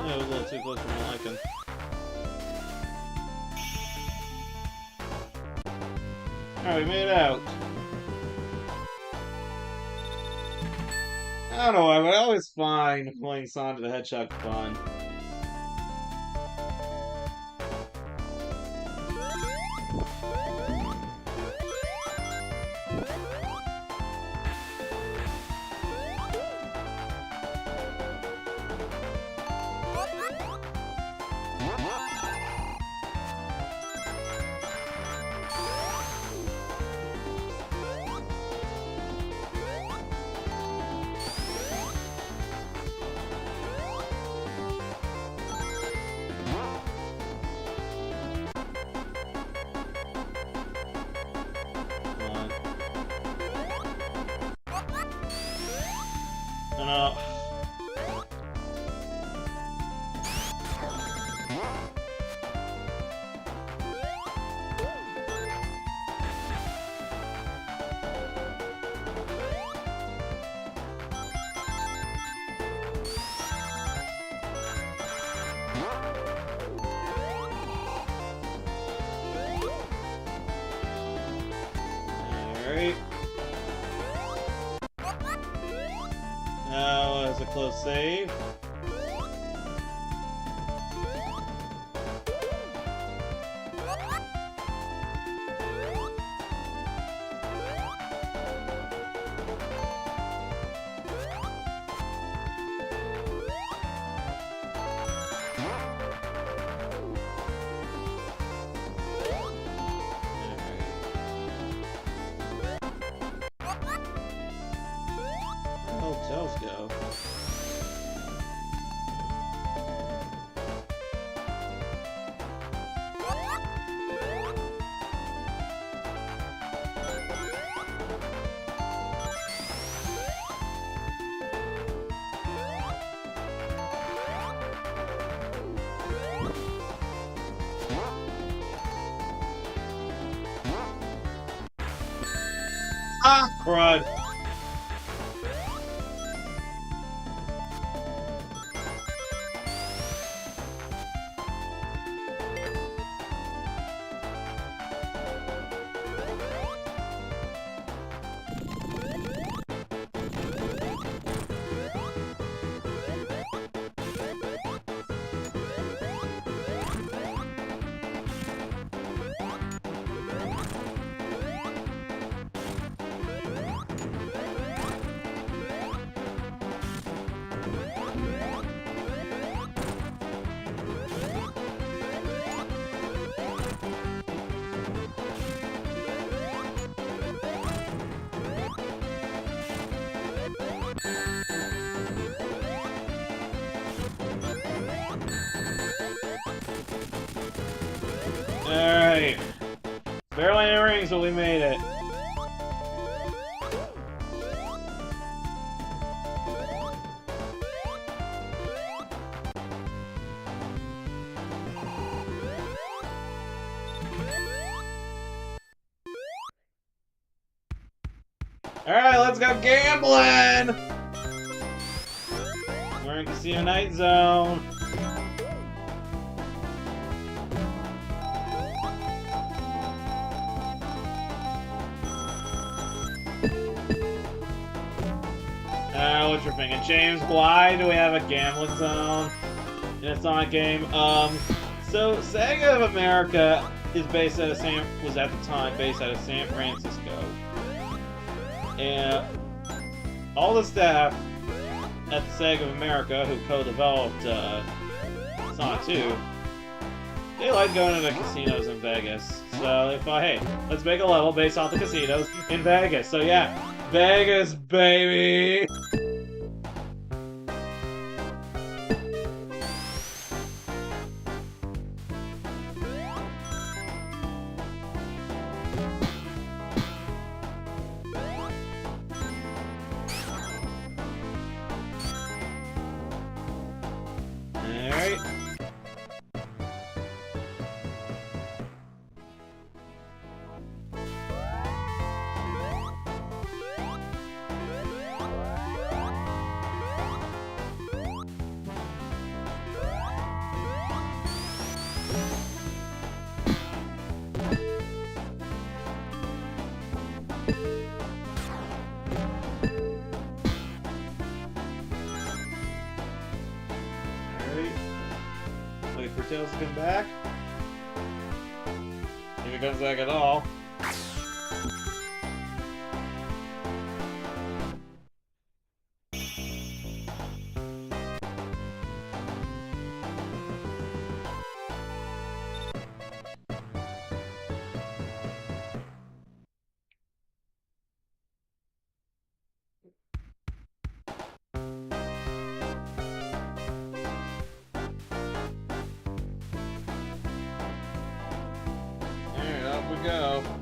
That was a little too close for my liking. Alright, we made it out. I don't know why, but I always find playing Sonic the Hedgehog fun. No. Alright. Now it's a close save. Hotels go. Ah, crud. Alright. Barely any rings, but we made it. Alright, let's go gambling! We're in Casino Night Zone. What you're thinking, James? Why do we have a gambling zone in a Sonic game? So Sega of America is based out of was at the time based out of San Francisco, and all the staff at the Sega of America who co-developed Sonic 2, they like going to the casinos in Vegas. So they thought, hey, let's make a level based off the casinos in Vegas. So yeah, Vegas, baby! Alright. Wait for Tails to come back. If he comes back at all. Alright, off we go.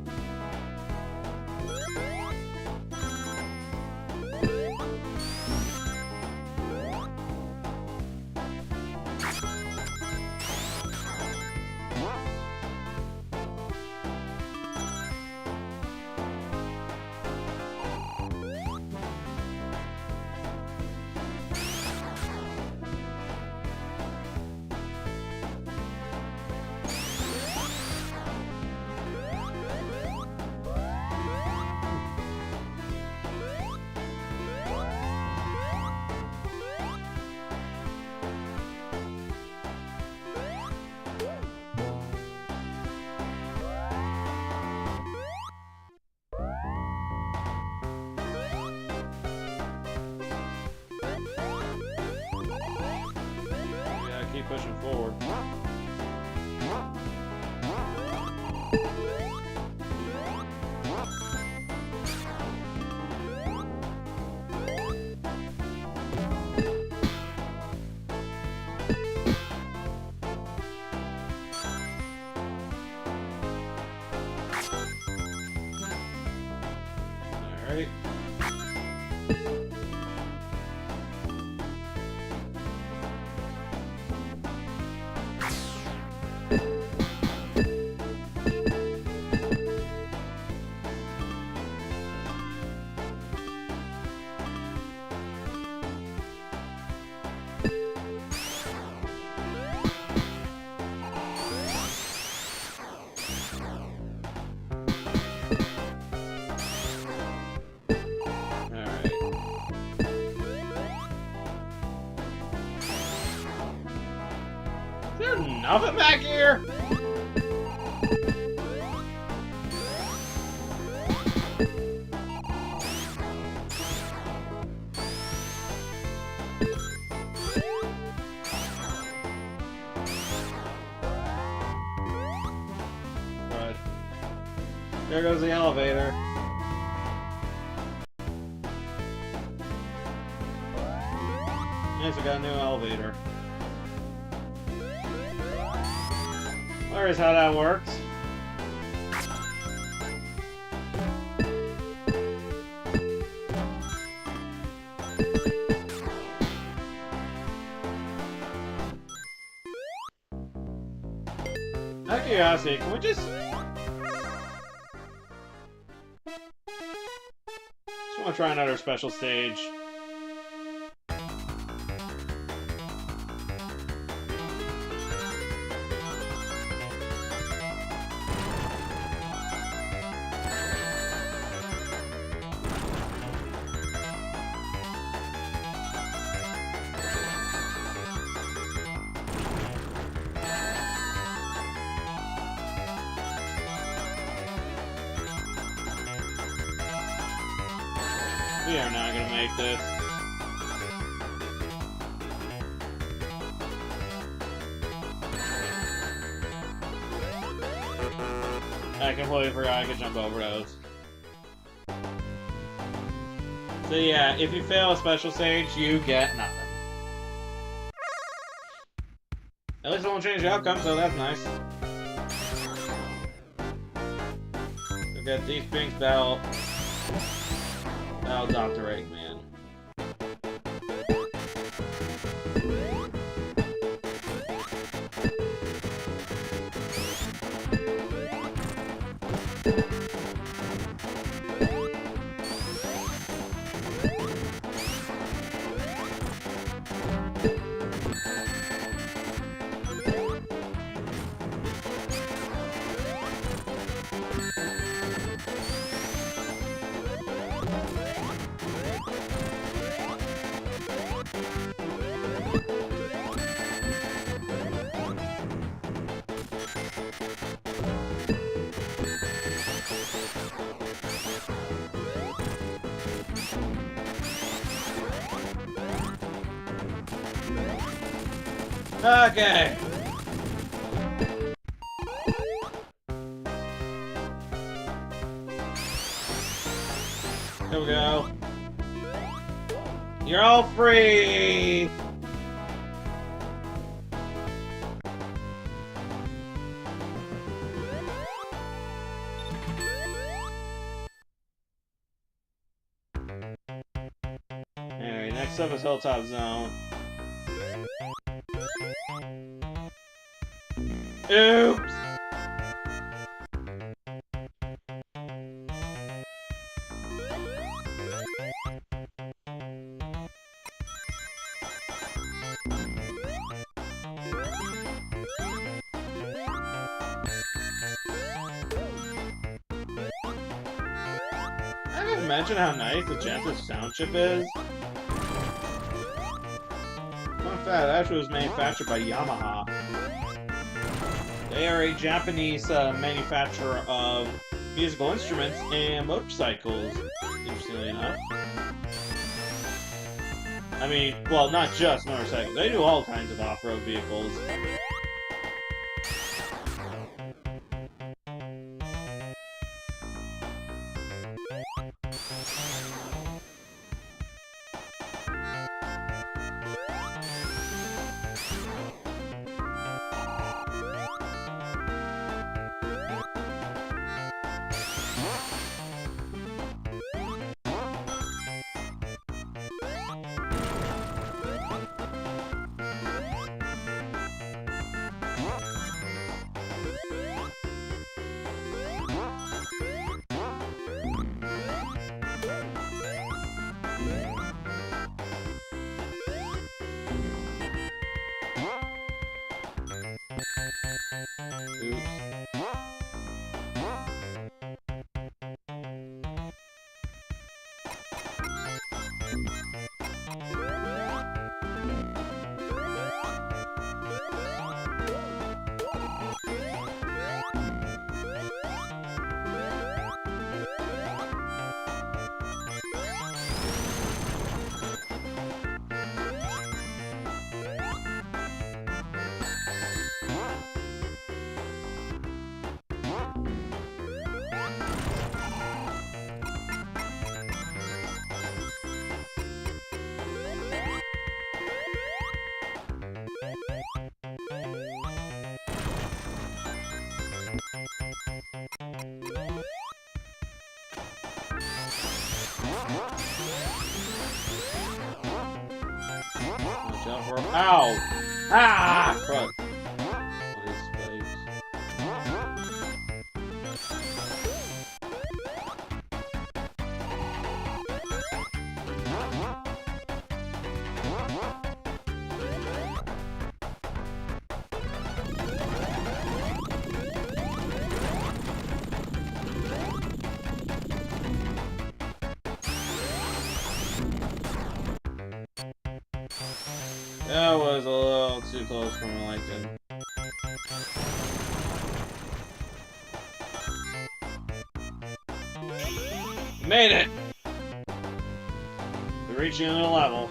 pushing forward. Alright. Nothing back here! Right. There goes the elevator. Yes, we got a new elevator. There's how that works. Out of curiosity, can we just want to try another special stage? We are not gonna make this. I completely forgot I could jump over those. So yeah, if you fail a special stage, you get nothing. At least it won't change the outcome, so that's nice. We've got Deep Pink's battle. Oh, Dr. Eggman. Okay. Here we go. You're all free! Anyway, next up is Hilltop Zone. Oops! I didn't mention how nice the Genesis Township is. Fun fact, it actually was manufactured by Yamaha. They are a Japanese manufacturer of musical instruments and motorcycles, interestingly enough. I mean, well, not just motorcycles. They do all kinds of off-road vehicles. Ow! Ah! Crud. On his face. That was a little too close for my liking. Made it! We're reaching a new level.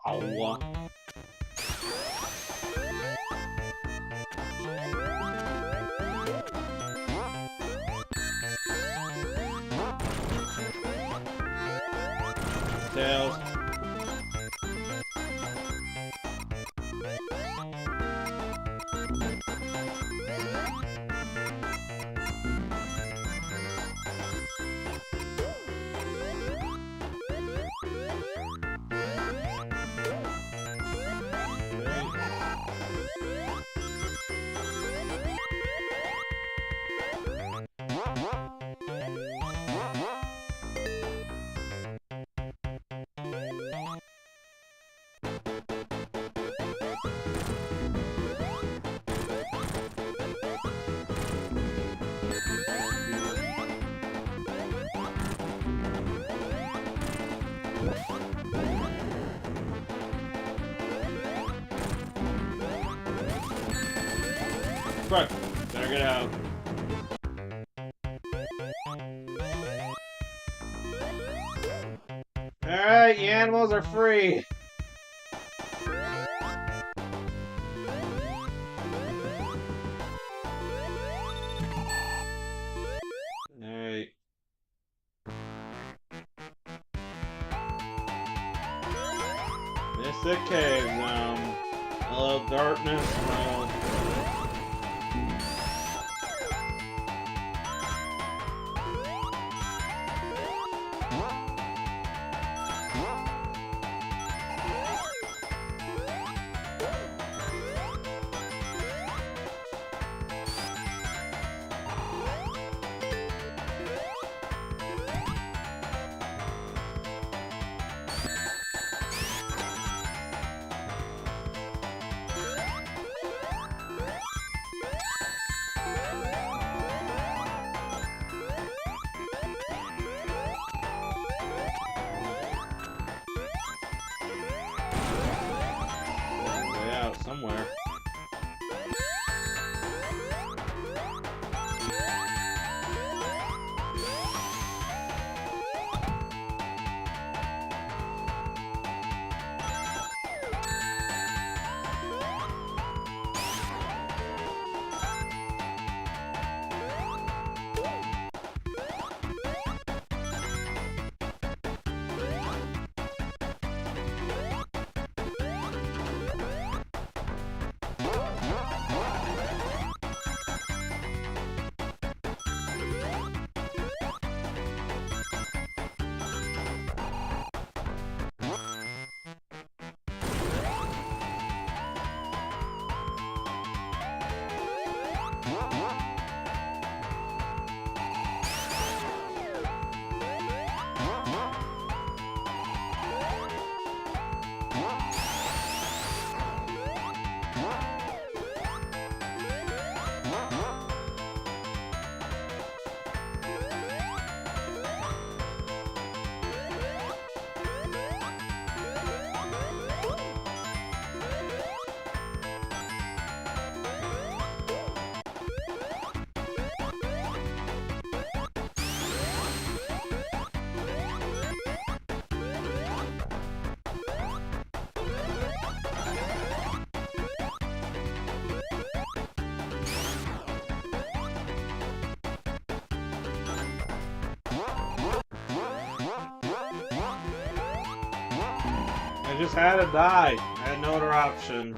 Ow. Tails. Run! Better get out. Alright, you animals are free! Alright. Mystic Cave Zone. Hello, darkness. Way out somewhere. I just had to die. I had no other option.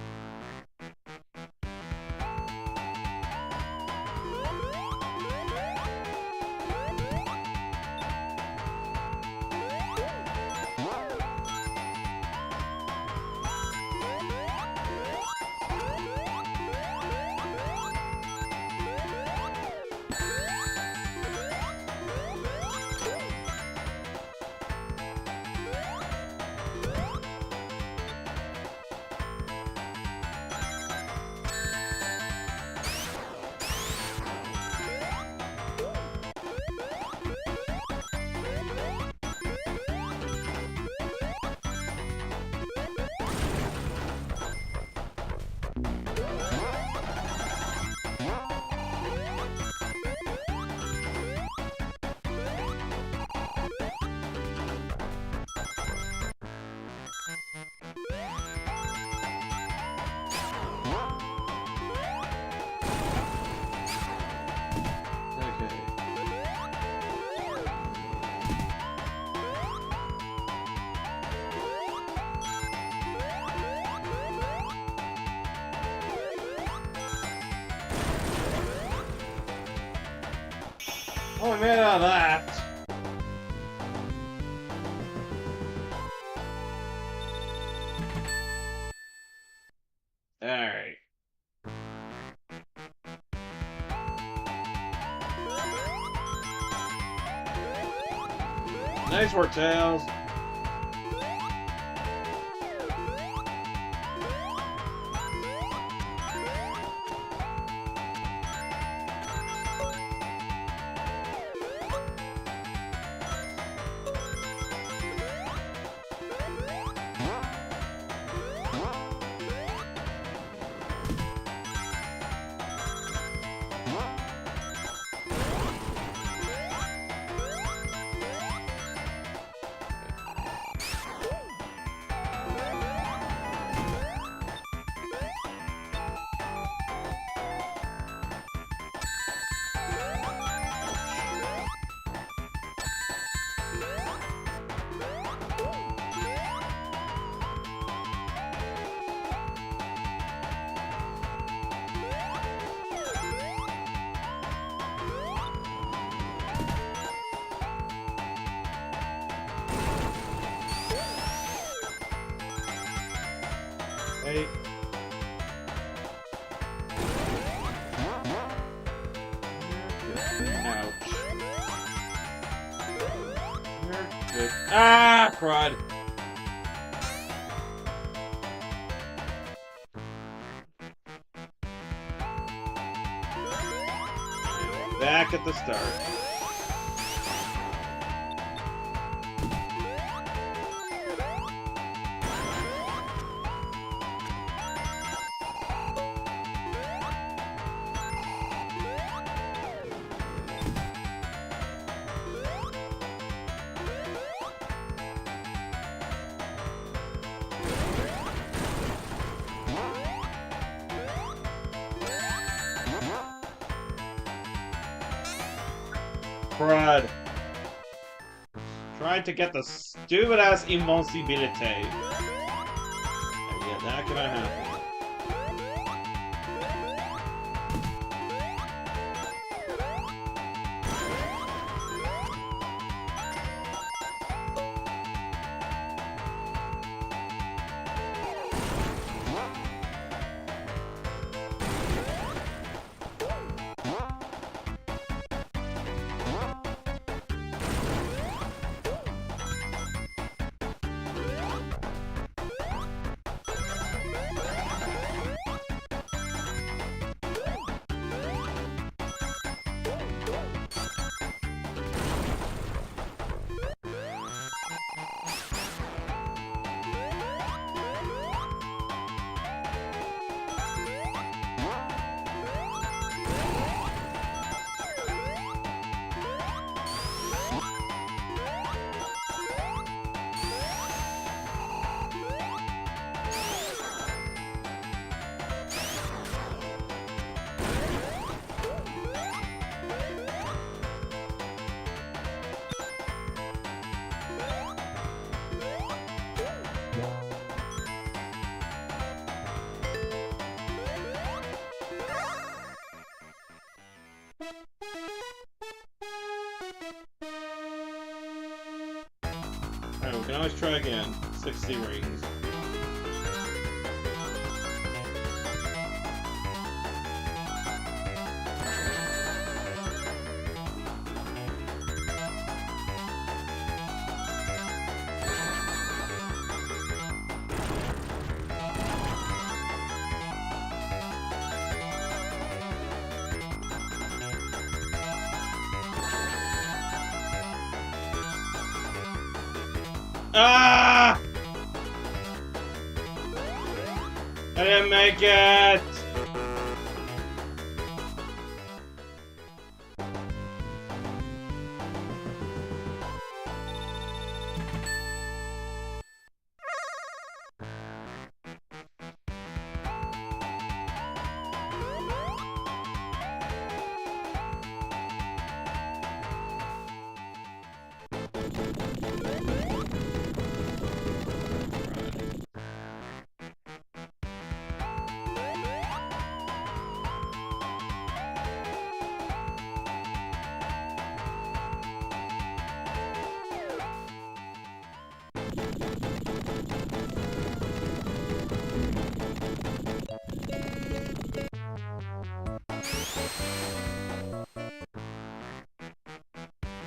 Oh, I made it out of that. Alright. Nice work, Tails. Ah, crud. Back at the start. Crud. Trying to get the stupid ass invincibility. And yet that gonna happen. Alright, we can always try again. 60 rings. Ah! I didn't make it!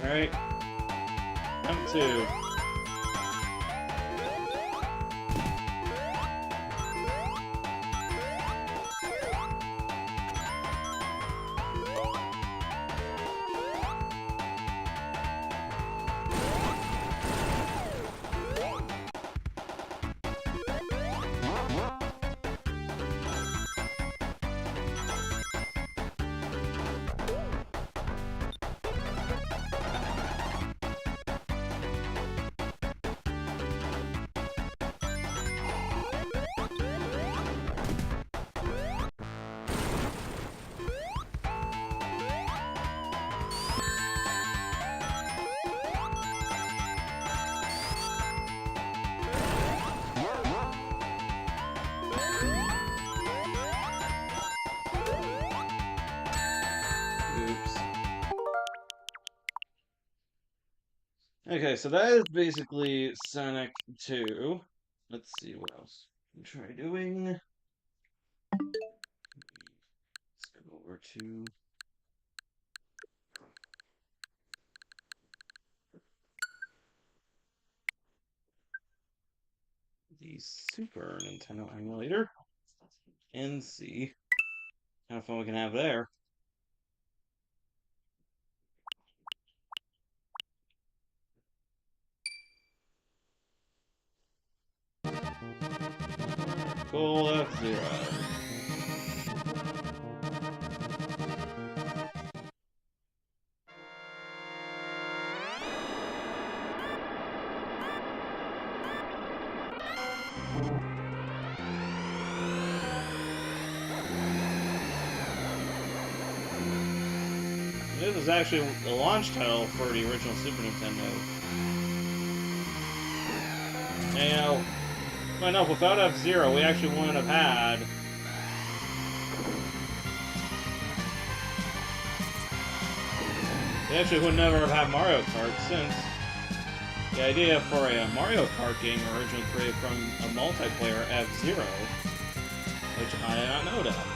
Alright. Round 2. Oops. Okay, so that is basically Sonic 2. Let's see what else we can try doing. Let's go over to... the Super Nintendo emulator and see how fun we can have there. Cool F-Zero. This is actually the launch title for the original Super Nintendo. And, you know, funny enough, without F-Zero, we actually wouldn't have had we actually would never have had Mario Kart, since the idea for a Mario Kart game originally created from a multiplayer F-Zero, which I did not know that.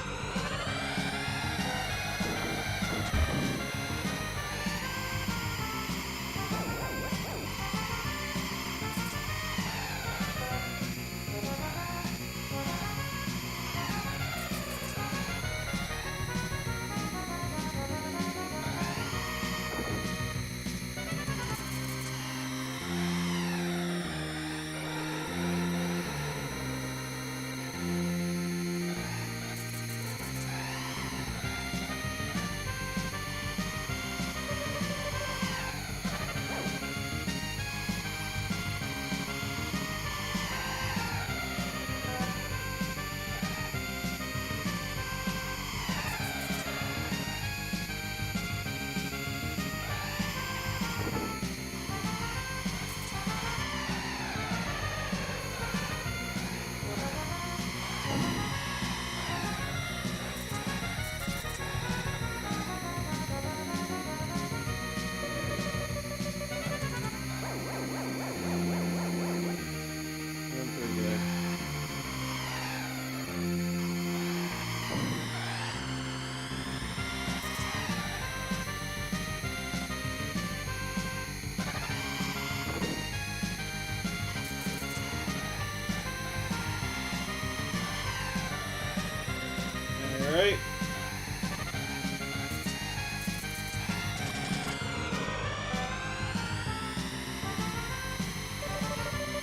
Alright.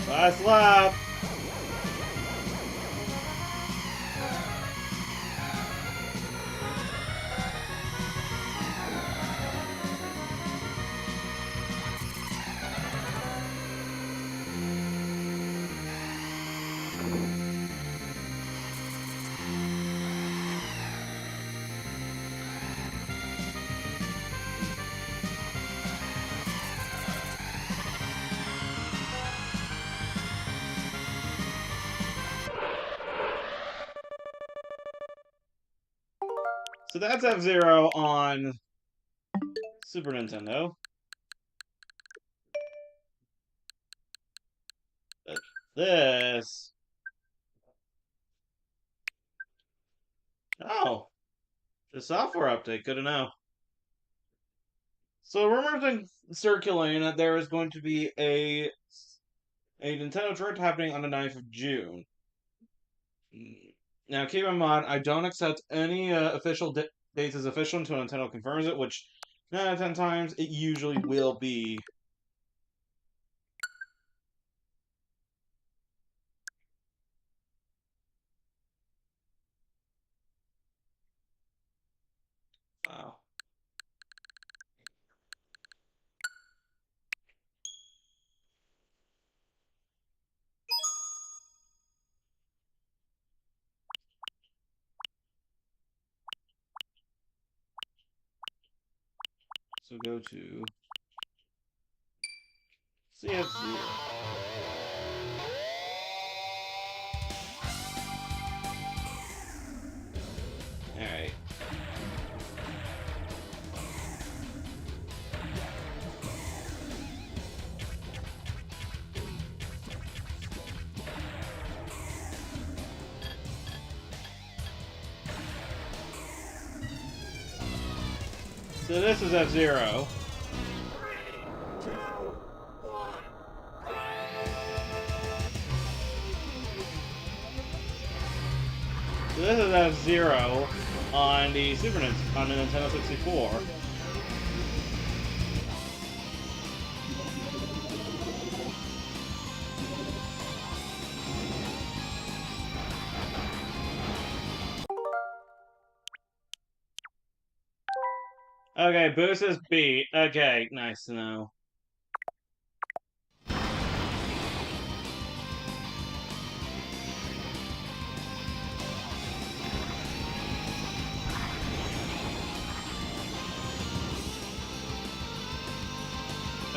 Last lap. So that's F-Zero on Super Nintendo. But this... Oh! Just software update, good to know. So rumors are circulating that there is going to be a Nintendo Direct happening on the 9th of June. Now, keep in mind, I don't accept any official dates as official until Nintendo confirms it, which 9 out of 10 times it usually will be. Wow. So go to CFZ. Alright. So this is F-Zero. this is F-Zero on the on the Nintendo 64. Okay, Boost is beat. Okay, nice to know.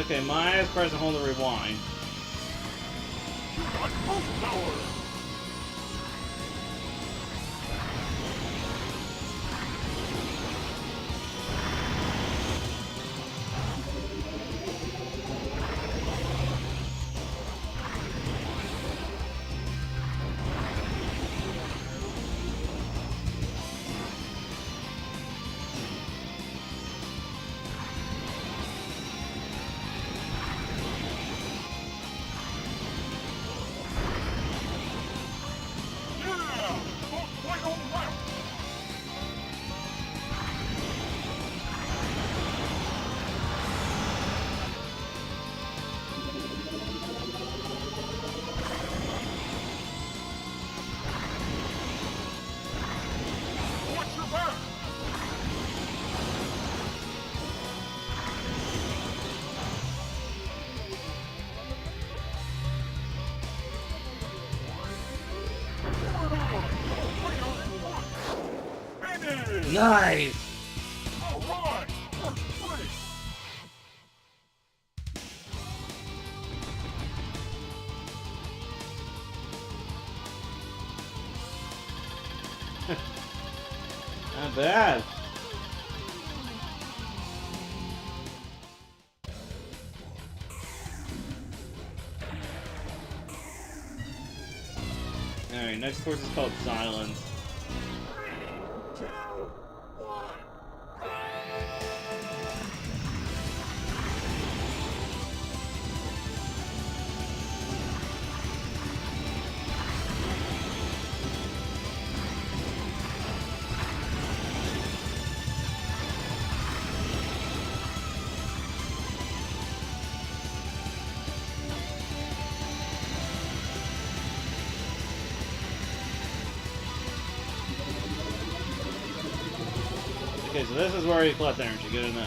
Okay, minus press and hold to rewind. Nice! Not bad. Alright, next course is called Silence. Okay, so this is where you collect energy, good to know.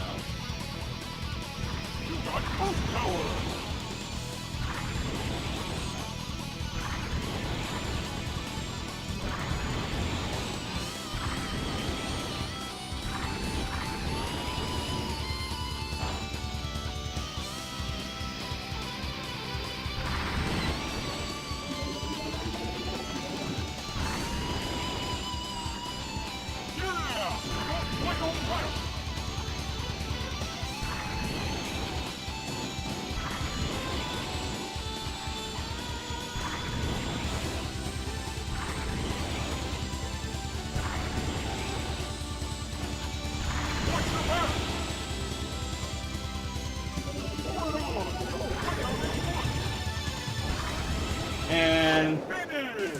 And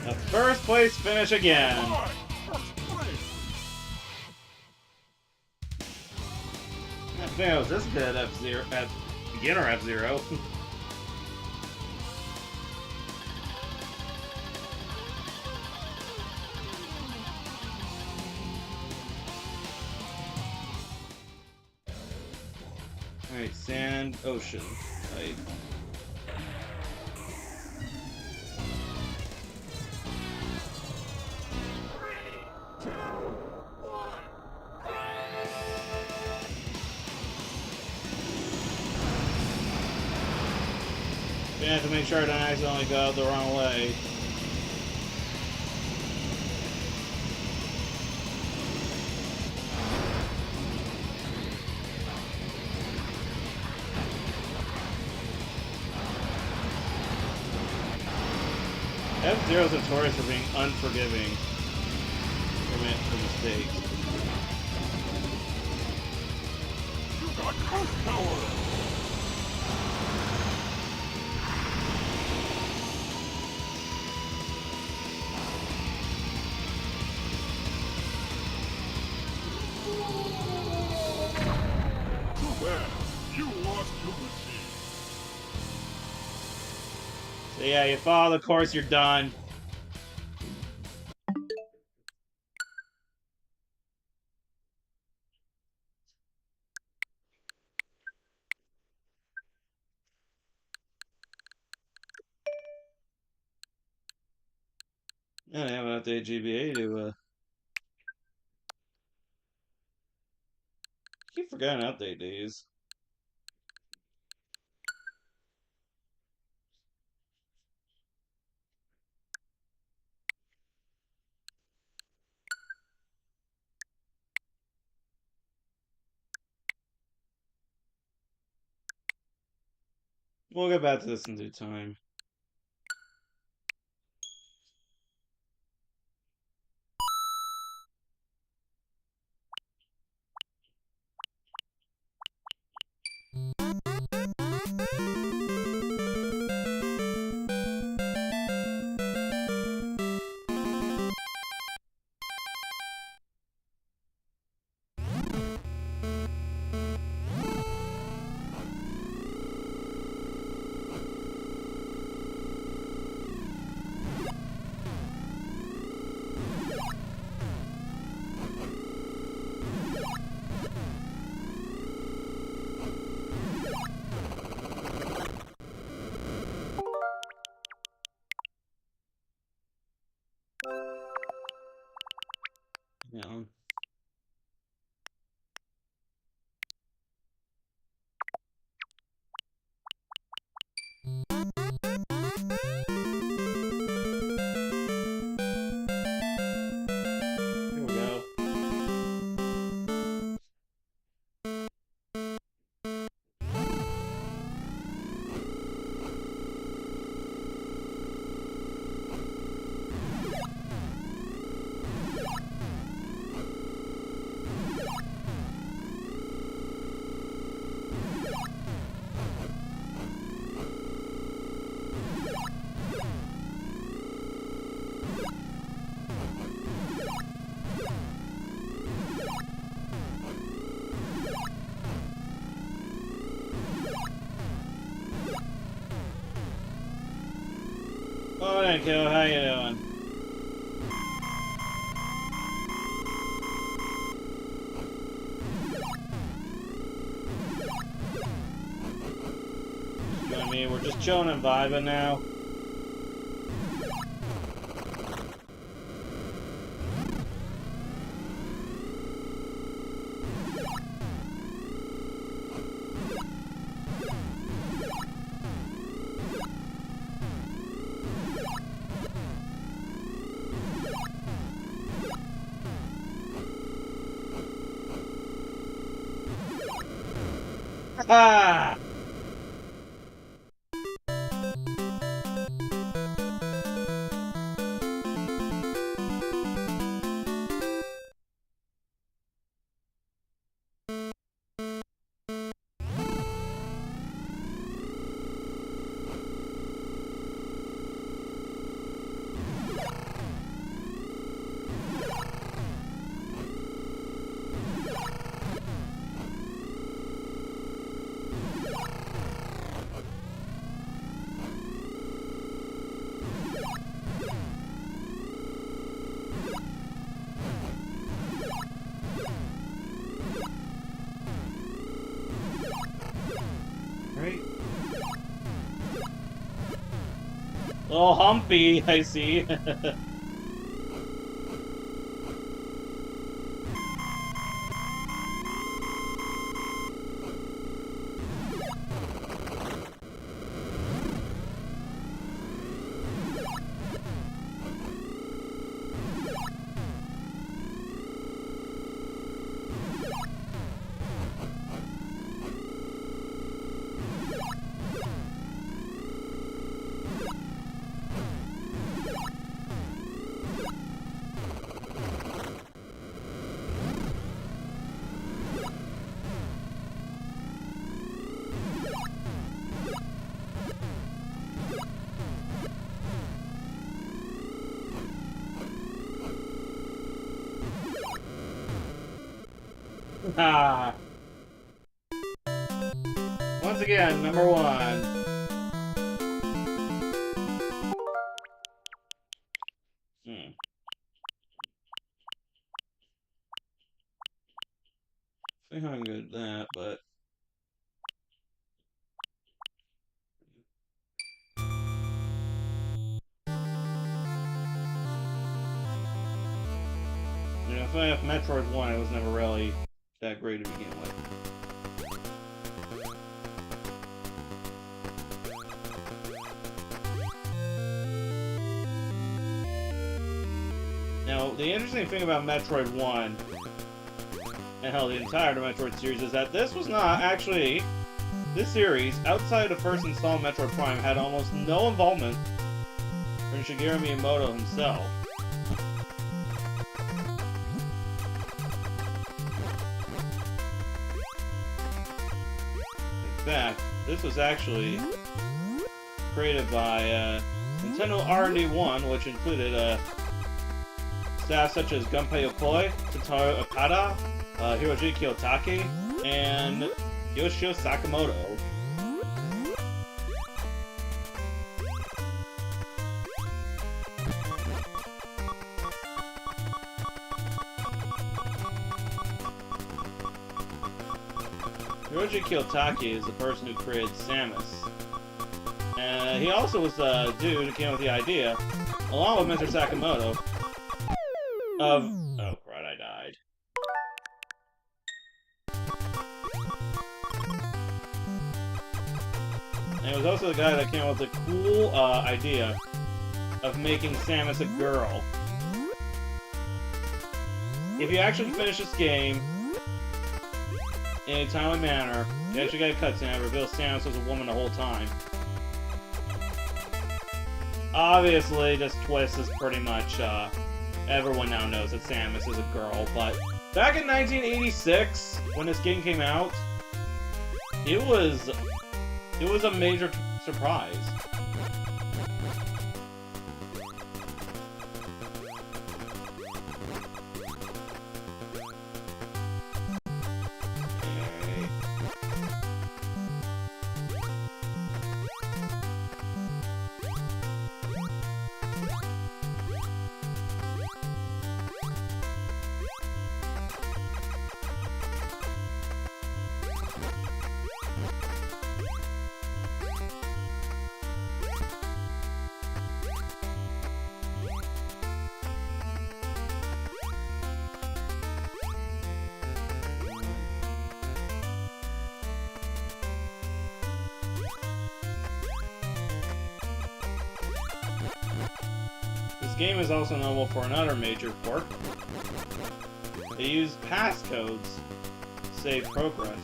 a first place finish again. I think I was this good at F-Zero, at beginner F-Zero. Alright, Sand Ocean. Right. You have to make sure I don't accidentally go out the wrong way. F-Zero's notorious for being unforgiving for mistakes. You got Coast Power! Yeah, you follow the course, you're done. Yeah, they haven't updated GBA to, keep forgetting to update these. We'll get back to this in due time. Yeah. Here we go. Oh, thank you. How you doing? Join me. We're just chilling and vibing now. Ah! Right. Little humpy, I see. Ah. Once again, number one. think I'm good at that, but you know, funny enough, Metroid 1 was never really that great to begin with. Now, the interesting thing about Metroid 1, and hell, the entire Metroid series, is that this was not actually... This series, outside of the first installment Metroid Prime, had almost no involvement from Shigeru Miyamoto himself. In fact, this was actually created by Nintendo R&D 1, which included staff such as Gunpei Yokoi, Totaro Okada, Hiroji Kiyotake, and Yoshio Sakamoto. Hiroji Kiyotake is the person who created Samus. He also was the dude who came up with the idea, along with Mr. Sakamoto, of... Oh, crud, I died. And he was also the guy that came up with the cool idea of making Samus a girl. If you actually finish this game in a timely manner, you actually get a cutscene that reveals Samus was a woman the whole time. Obviously, this twist is pretty much, everyone now knows that Samus is a girl, but back in 1986, when this game came out, it was a major surprise. This game is also notable for another major quirk. They use passcodes to save progress.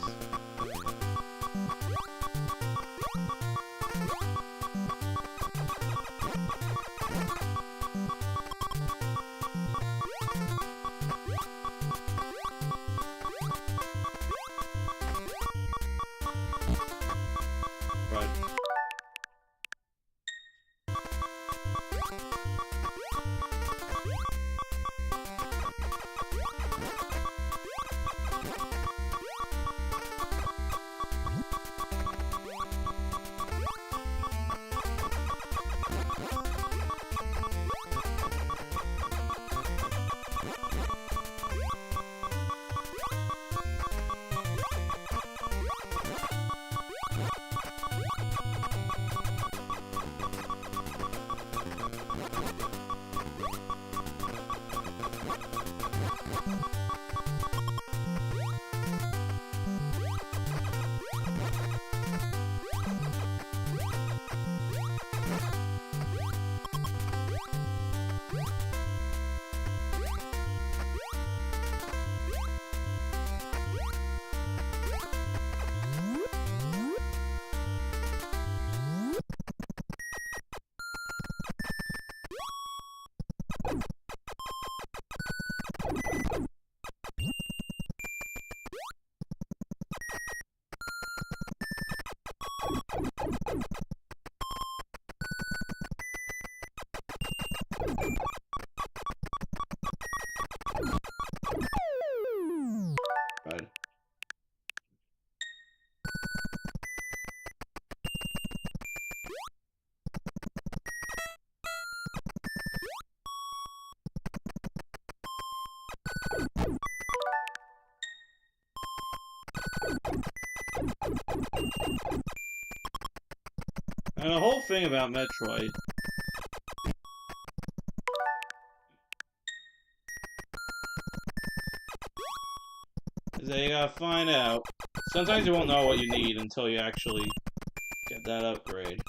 Right. Right. And the whole thing about Metroid is that you gotta find out. Sometimes you won't know what you need until you actually get that upgrade.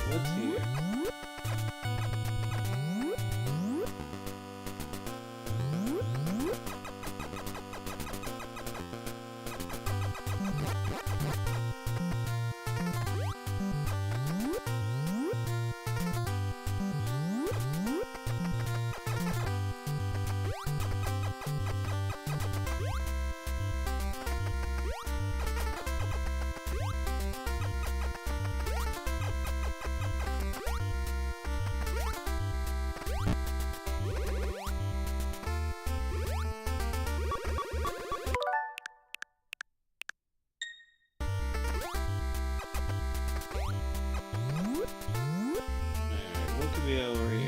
What's here? What could be over here?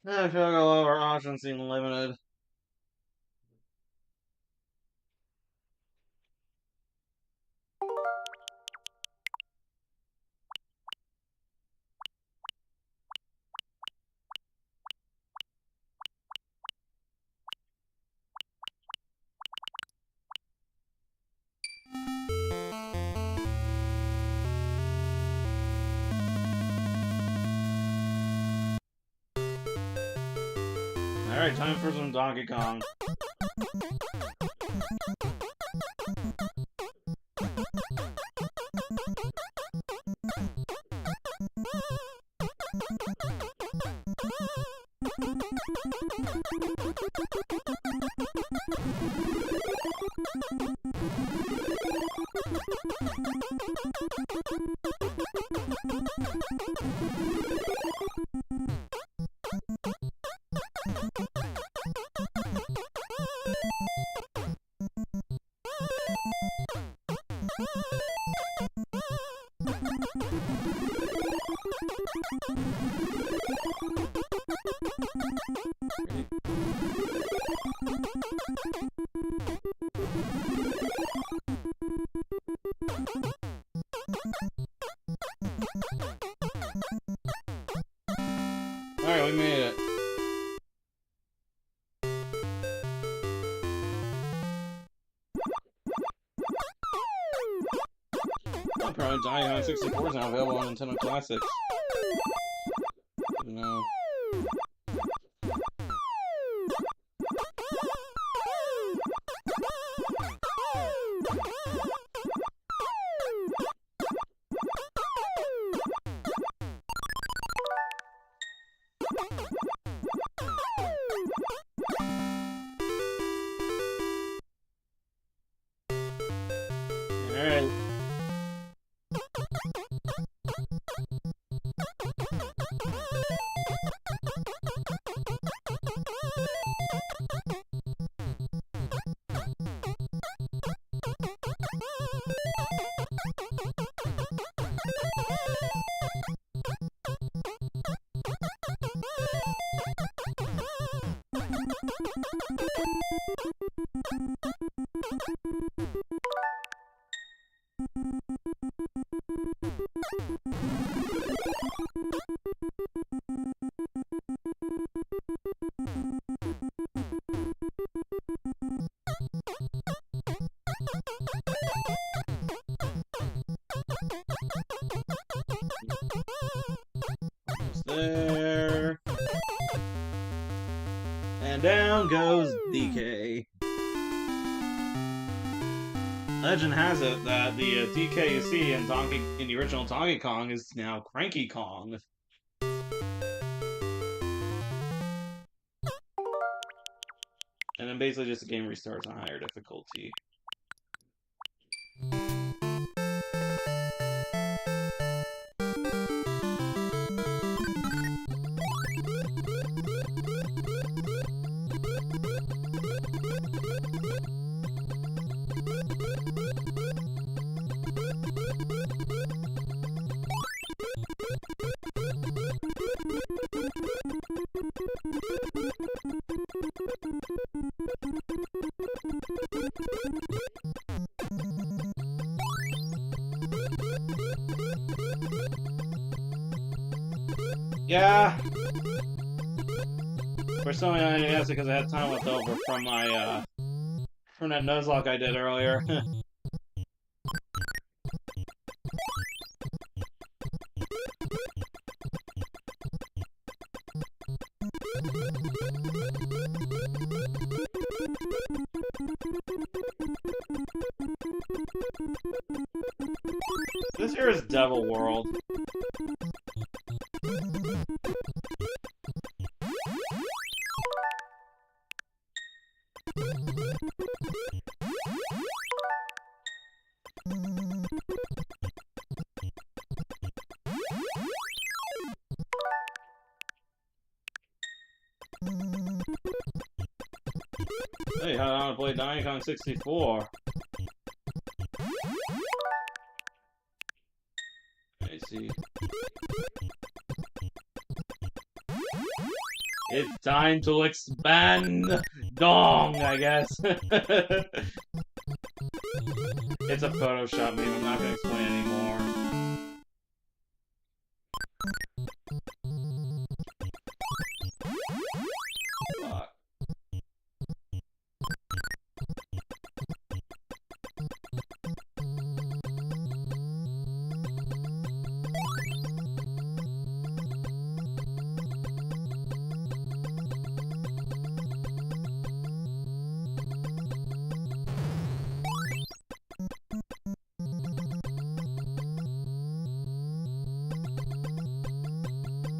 I feel like a lot of our options seem limited. Alright, time for some Donkey Kong. Alright, we made it. I'm probably dying on 64 is now available on Nintendo Classics. No. And down goes DK. Legend has it that the DK you see in the original Donkey Kong is now Cranky Kong. And then basically just the game restarts on higher difficulty. Yeah. For some reason, I guess because I had time left over from my from that Nuzlocke I did earlier. This here is Devil World. Hey, how long to play Donkey Kong 64? I see. It's time to expand Dong, I guess. It's a Photoshop meme, I'm not gonna explain anymore. Fuck.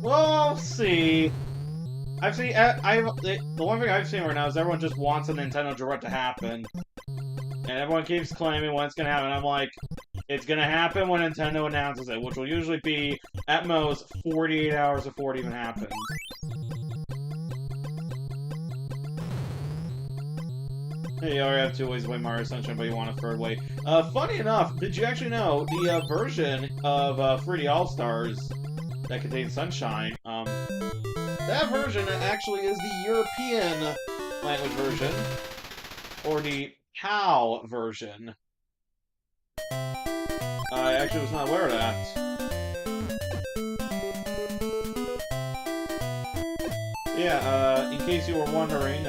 We'll see. I've seen. The one thing I've seen right now is everyone just wants a Nintendo Direct to happen, and everyone keeps claiming when it's gonna happen. I'm like, it's gonna happen when Nintendo announces it, which will usually be at most 48 hours before it even happens. Hey, you already have 2 ways to play Mario Sunshine, but you want a 3rd way. Funny enough, did you actually know the version of 3D All-Stars that contains Sunshine, that version actually is the European language version, or the PAL version. I actually was not aware of that. Yeah, in case you were wondering,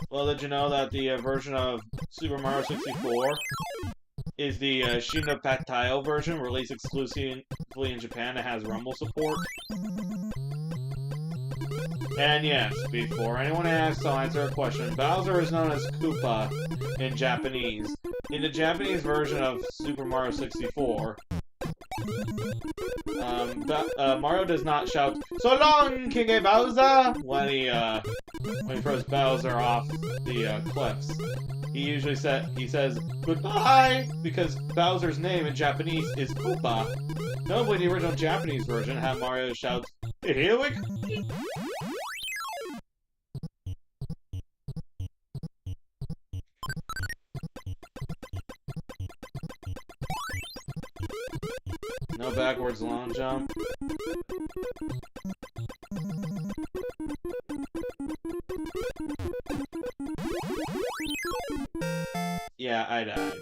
well, did you know that the version of Super Mario 64 is the Shindo Tactile version, released exclusively in Japan, that has Rumble support? And yes, before anyone asks, I'll answer a question. Bowser is known as Koopa in Japanese. In the Japanese version of Super Mario 64, Mario does not shout, "So long, King Bowser!" when he throws Bowser off the cliffs. He usually says goodbye, because Bowser's name in Japanese is Koopa. Notably, the original Japanese version had Mario shout, "Here we go!" No backwards long jump. Yeah, I died.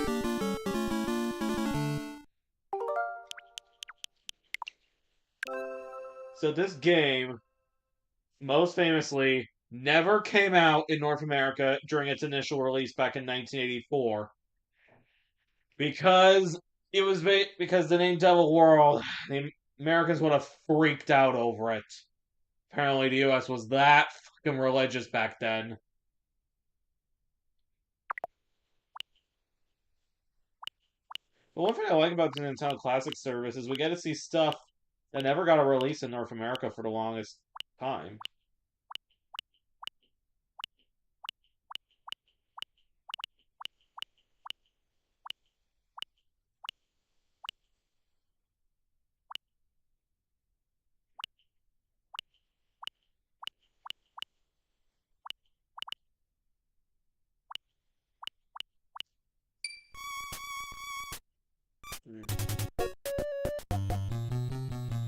So this game, most famously, never came out in North America during its initial release back in 1984 because because the name Devil World, the Americans would have freaked out over it. Apparently, the U.S. was that fucking religious back then. But one thing I like about the Nintendo Classic service is we get to see stuff that never got a release in North America for the longest time.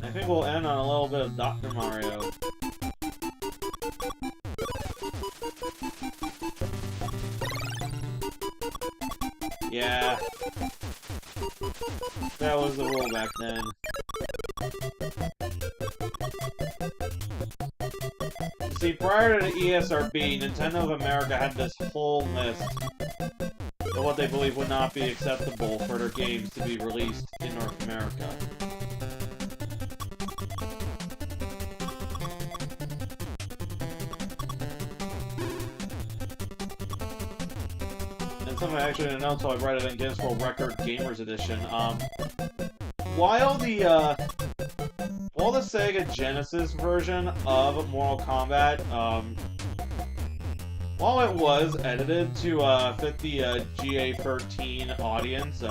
I think we'll end on a little bit of Dr. Mario. Yeah. That was the rule back then. See, prior to the ESRB, Nintendo of America had this whole list of what they believe would not be acceptable for their games to be released in North America. And something I actually didn't know until I read it in Guinness World Record Gamers Edition. While the Sega Genesis version of Mortal Kombat, while it was edited to fit the GA13 audience,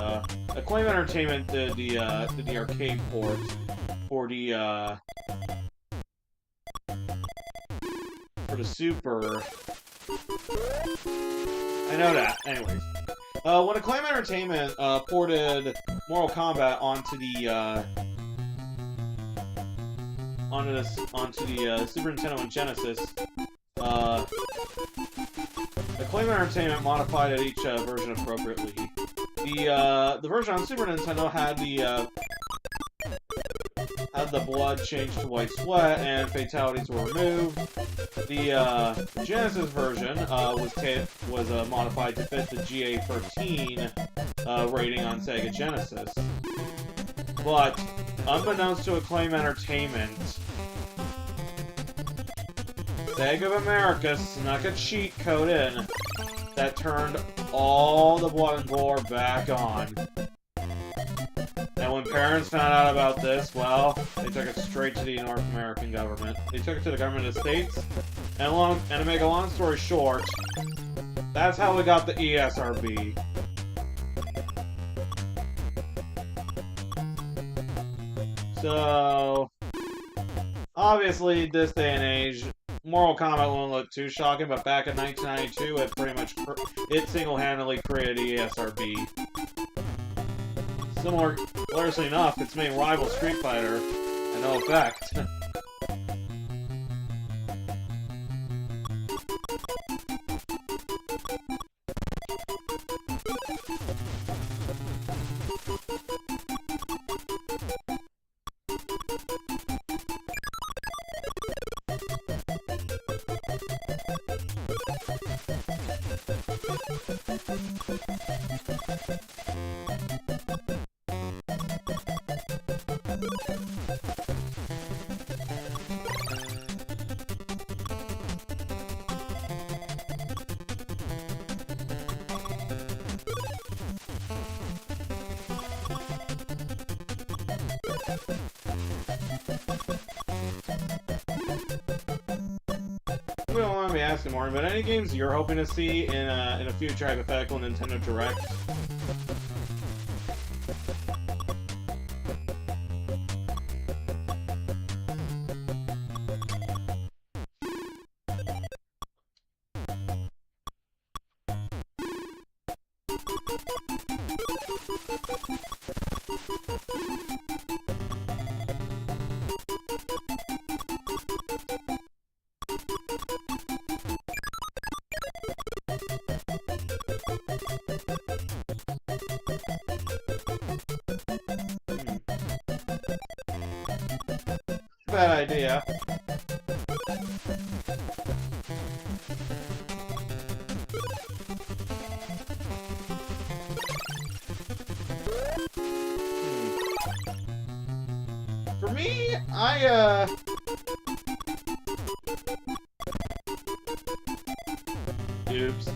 Acclaim Entertainment did the arcade port for the Super. I know that. Anyways, when Acclaim Entertainment ported Mortal Kombat onto the Super Nintendo and Genesis, Acclaim Entertainment modified each version appropriately. The version on Super Nintendo had the blood changed to white sweat and fatalities were removed. The Genesis version was modified to fit the GA13 rating on Sega Genesis. But unbeknownst to Acclaim Entertainment, Sega of America snuck a cheat code in that turned all the blood and gore back on. And when parents found out about this, well, they took it straight to the North American government. They took it to the government of the States, and to make a long story short, that's how we got the ESRB. So, obviously, this day and age, Mortal Kombat won't look too shocking, but back in 1992, it single-handedly created the ESRB. Hilariously enough, its main rival, Street Fighter, had no effect. We don't want to be asking more, but any games you're hoping to see in a future hypothetical Nintendo Direct? bad idea. For me, Oops.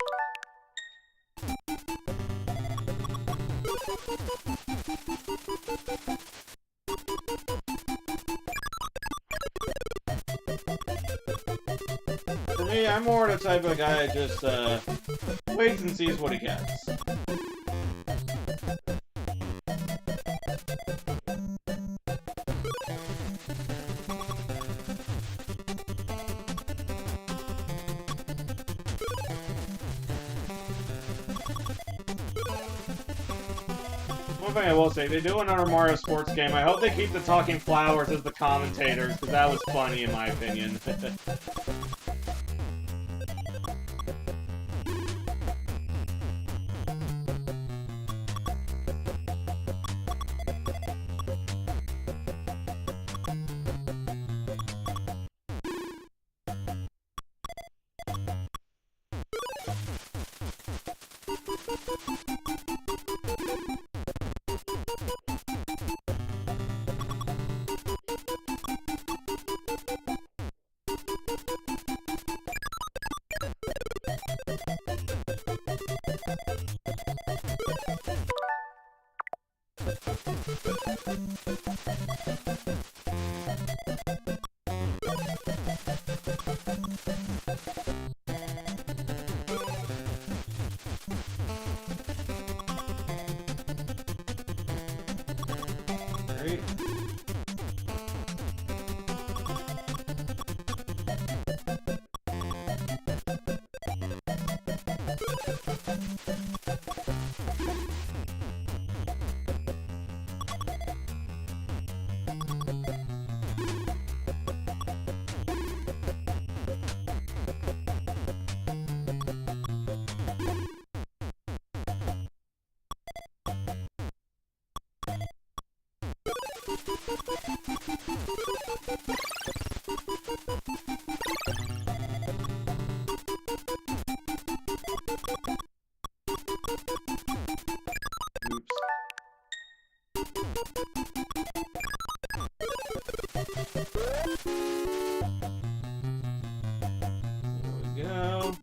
For me, I'm more the type of guy that just, waits and sees what he gets. One thing I will say, they do another Mario sports game. I hope they keep the talking flowers as the commentators, because that was funny in my opinion. Great. Oops. There we go.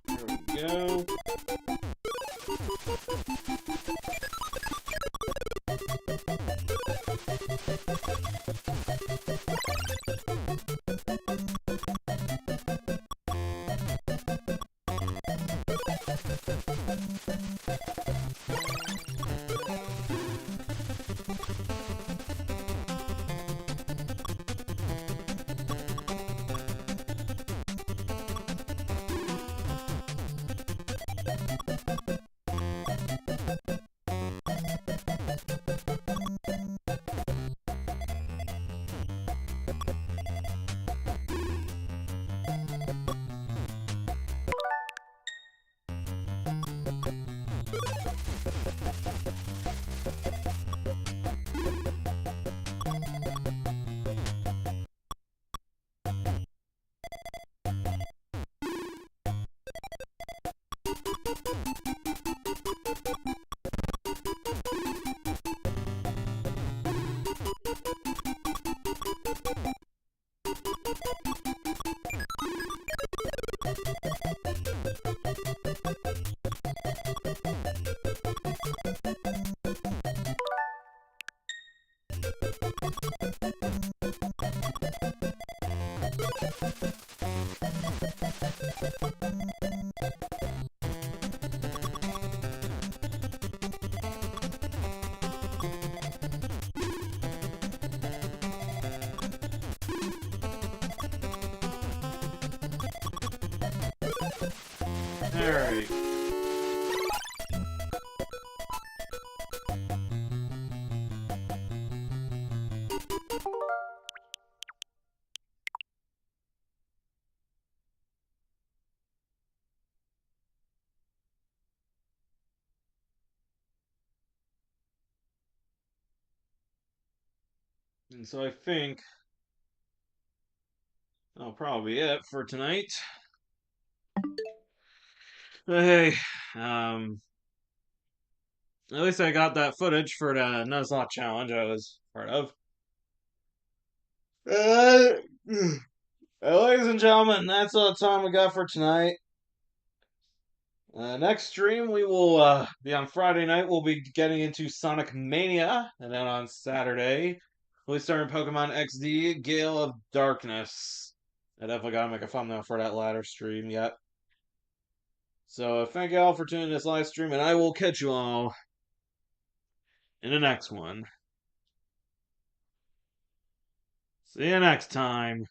There we go. Alright. And so I think that'll probably be it for tonight. But hey, at least I got that footage for the Nuzlocke challenge I was part of. Uh, ladies and gentlemen, that's all the time we got for tonight. Next stream we will be on Friday night. We'll be getting into Sonic Mania, and then on Saturday we'll be starting Pokemon XD Gale of Darkness. I definitely gotta make a thumbnail for that latter stream yet. So thank you all for tuning in this live stream, and I will catch you all in the next one. See you next time.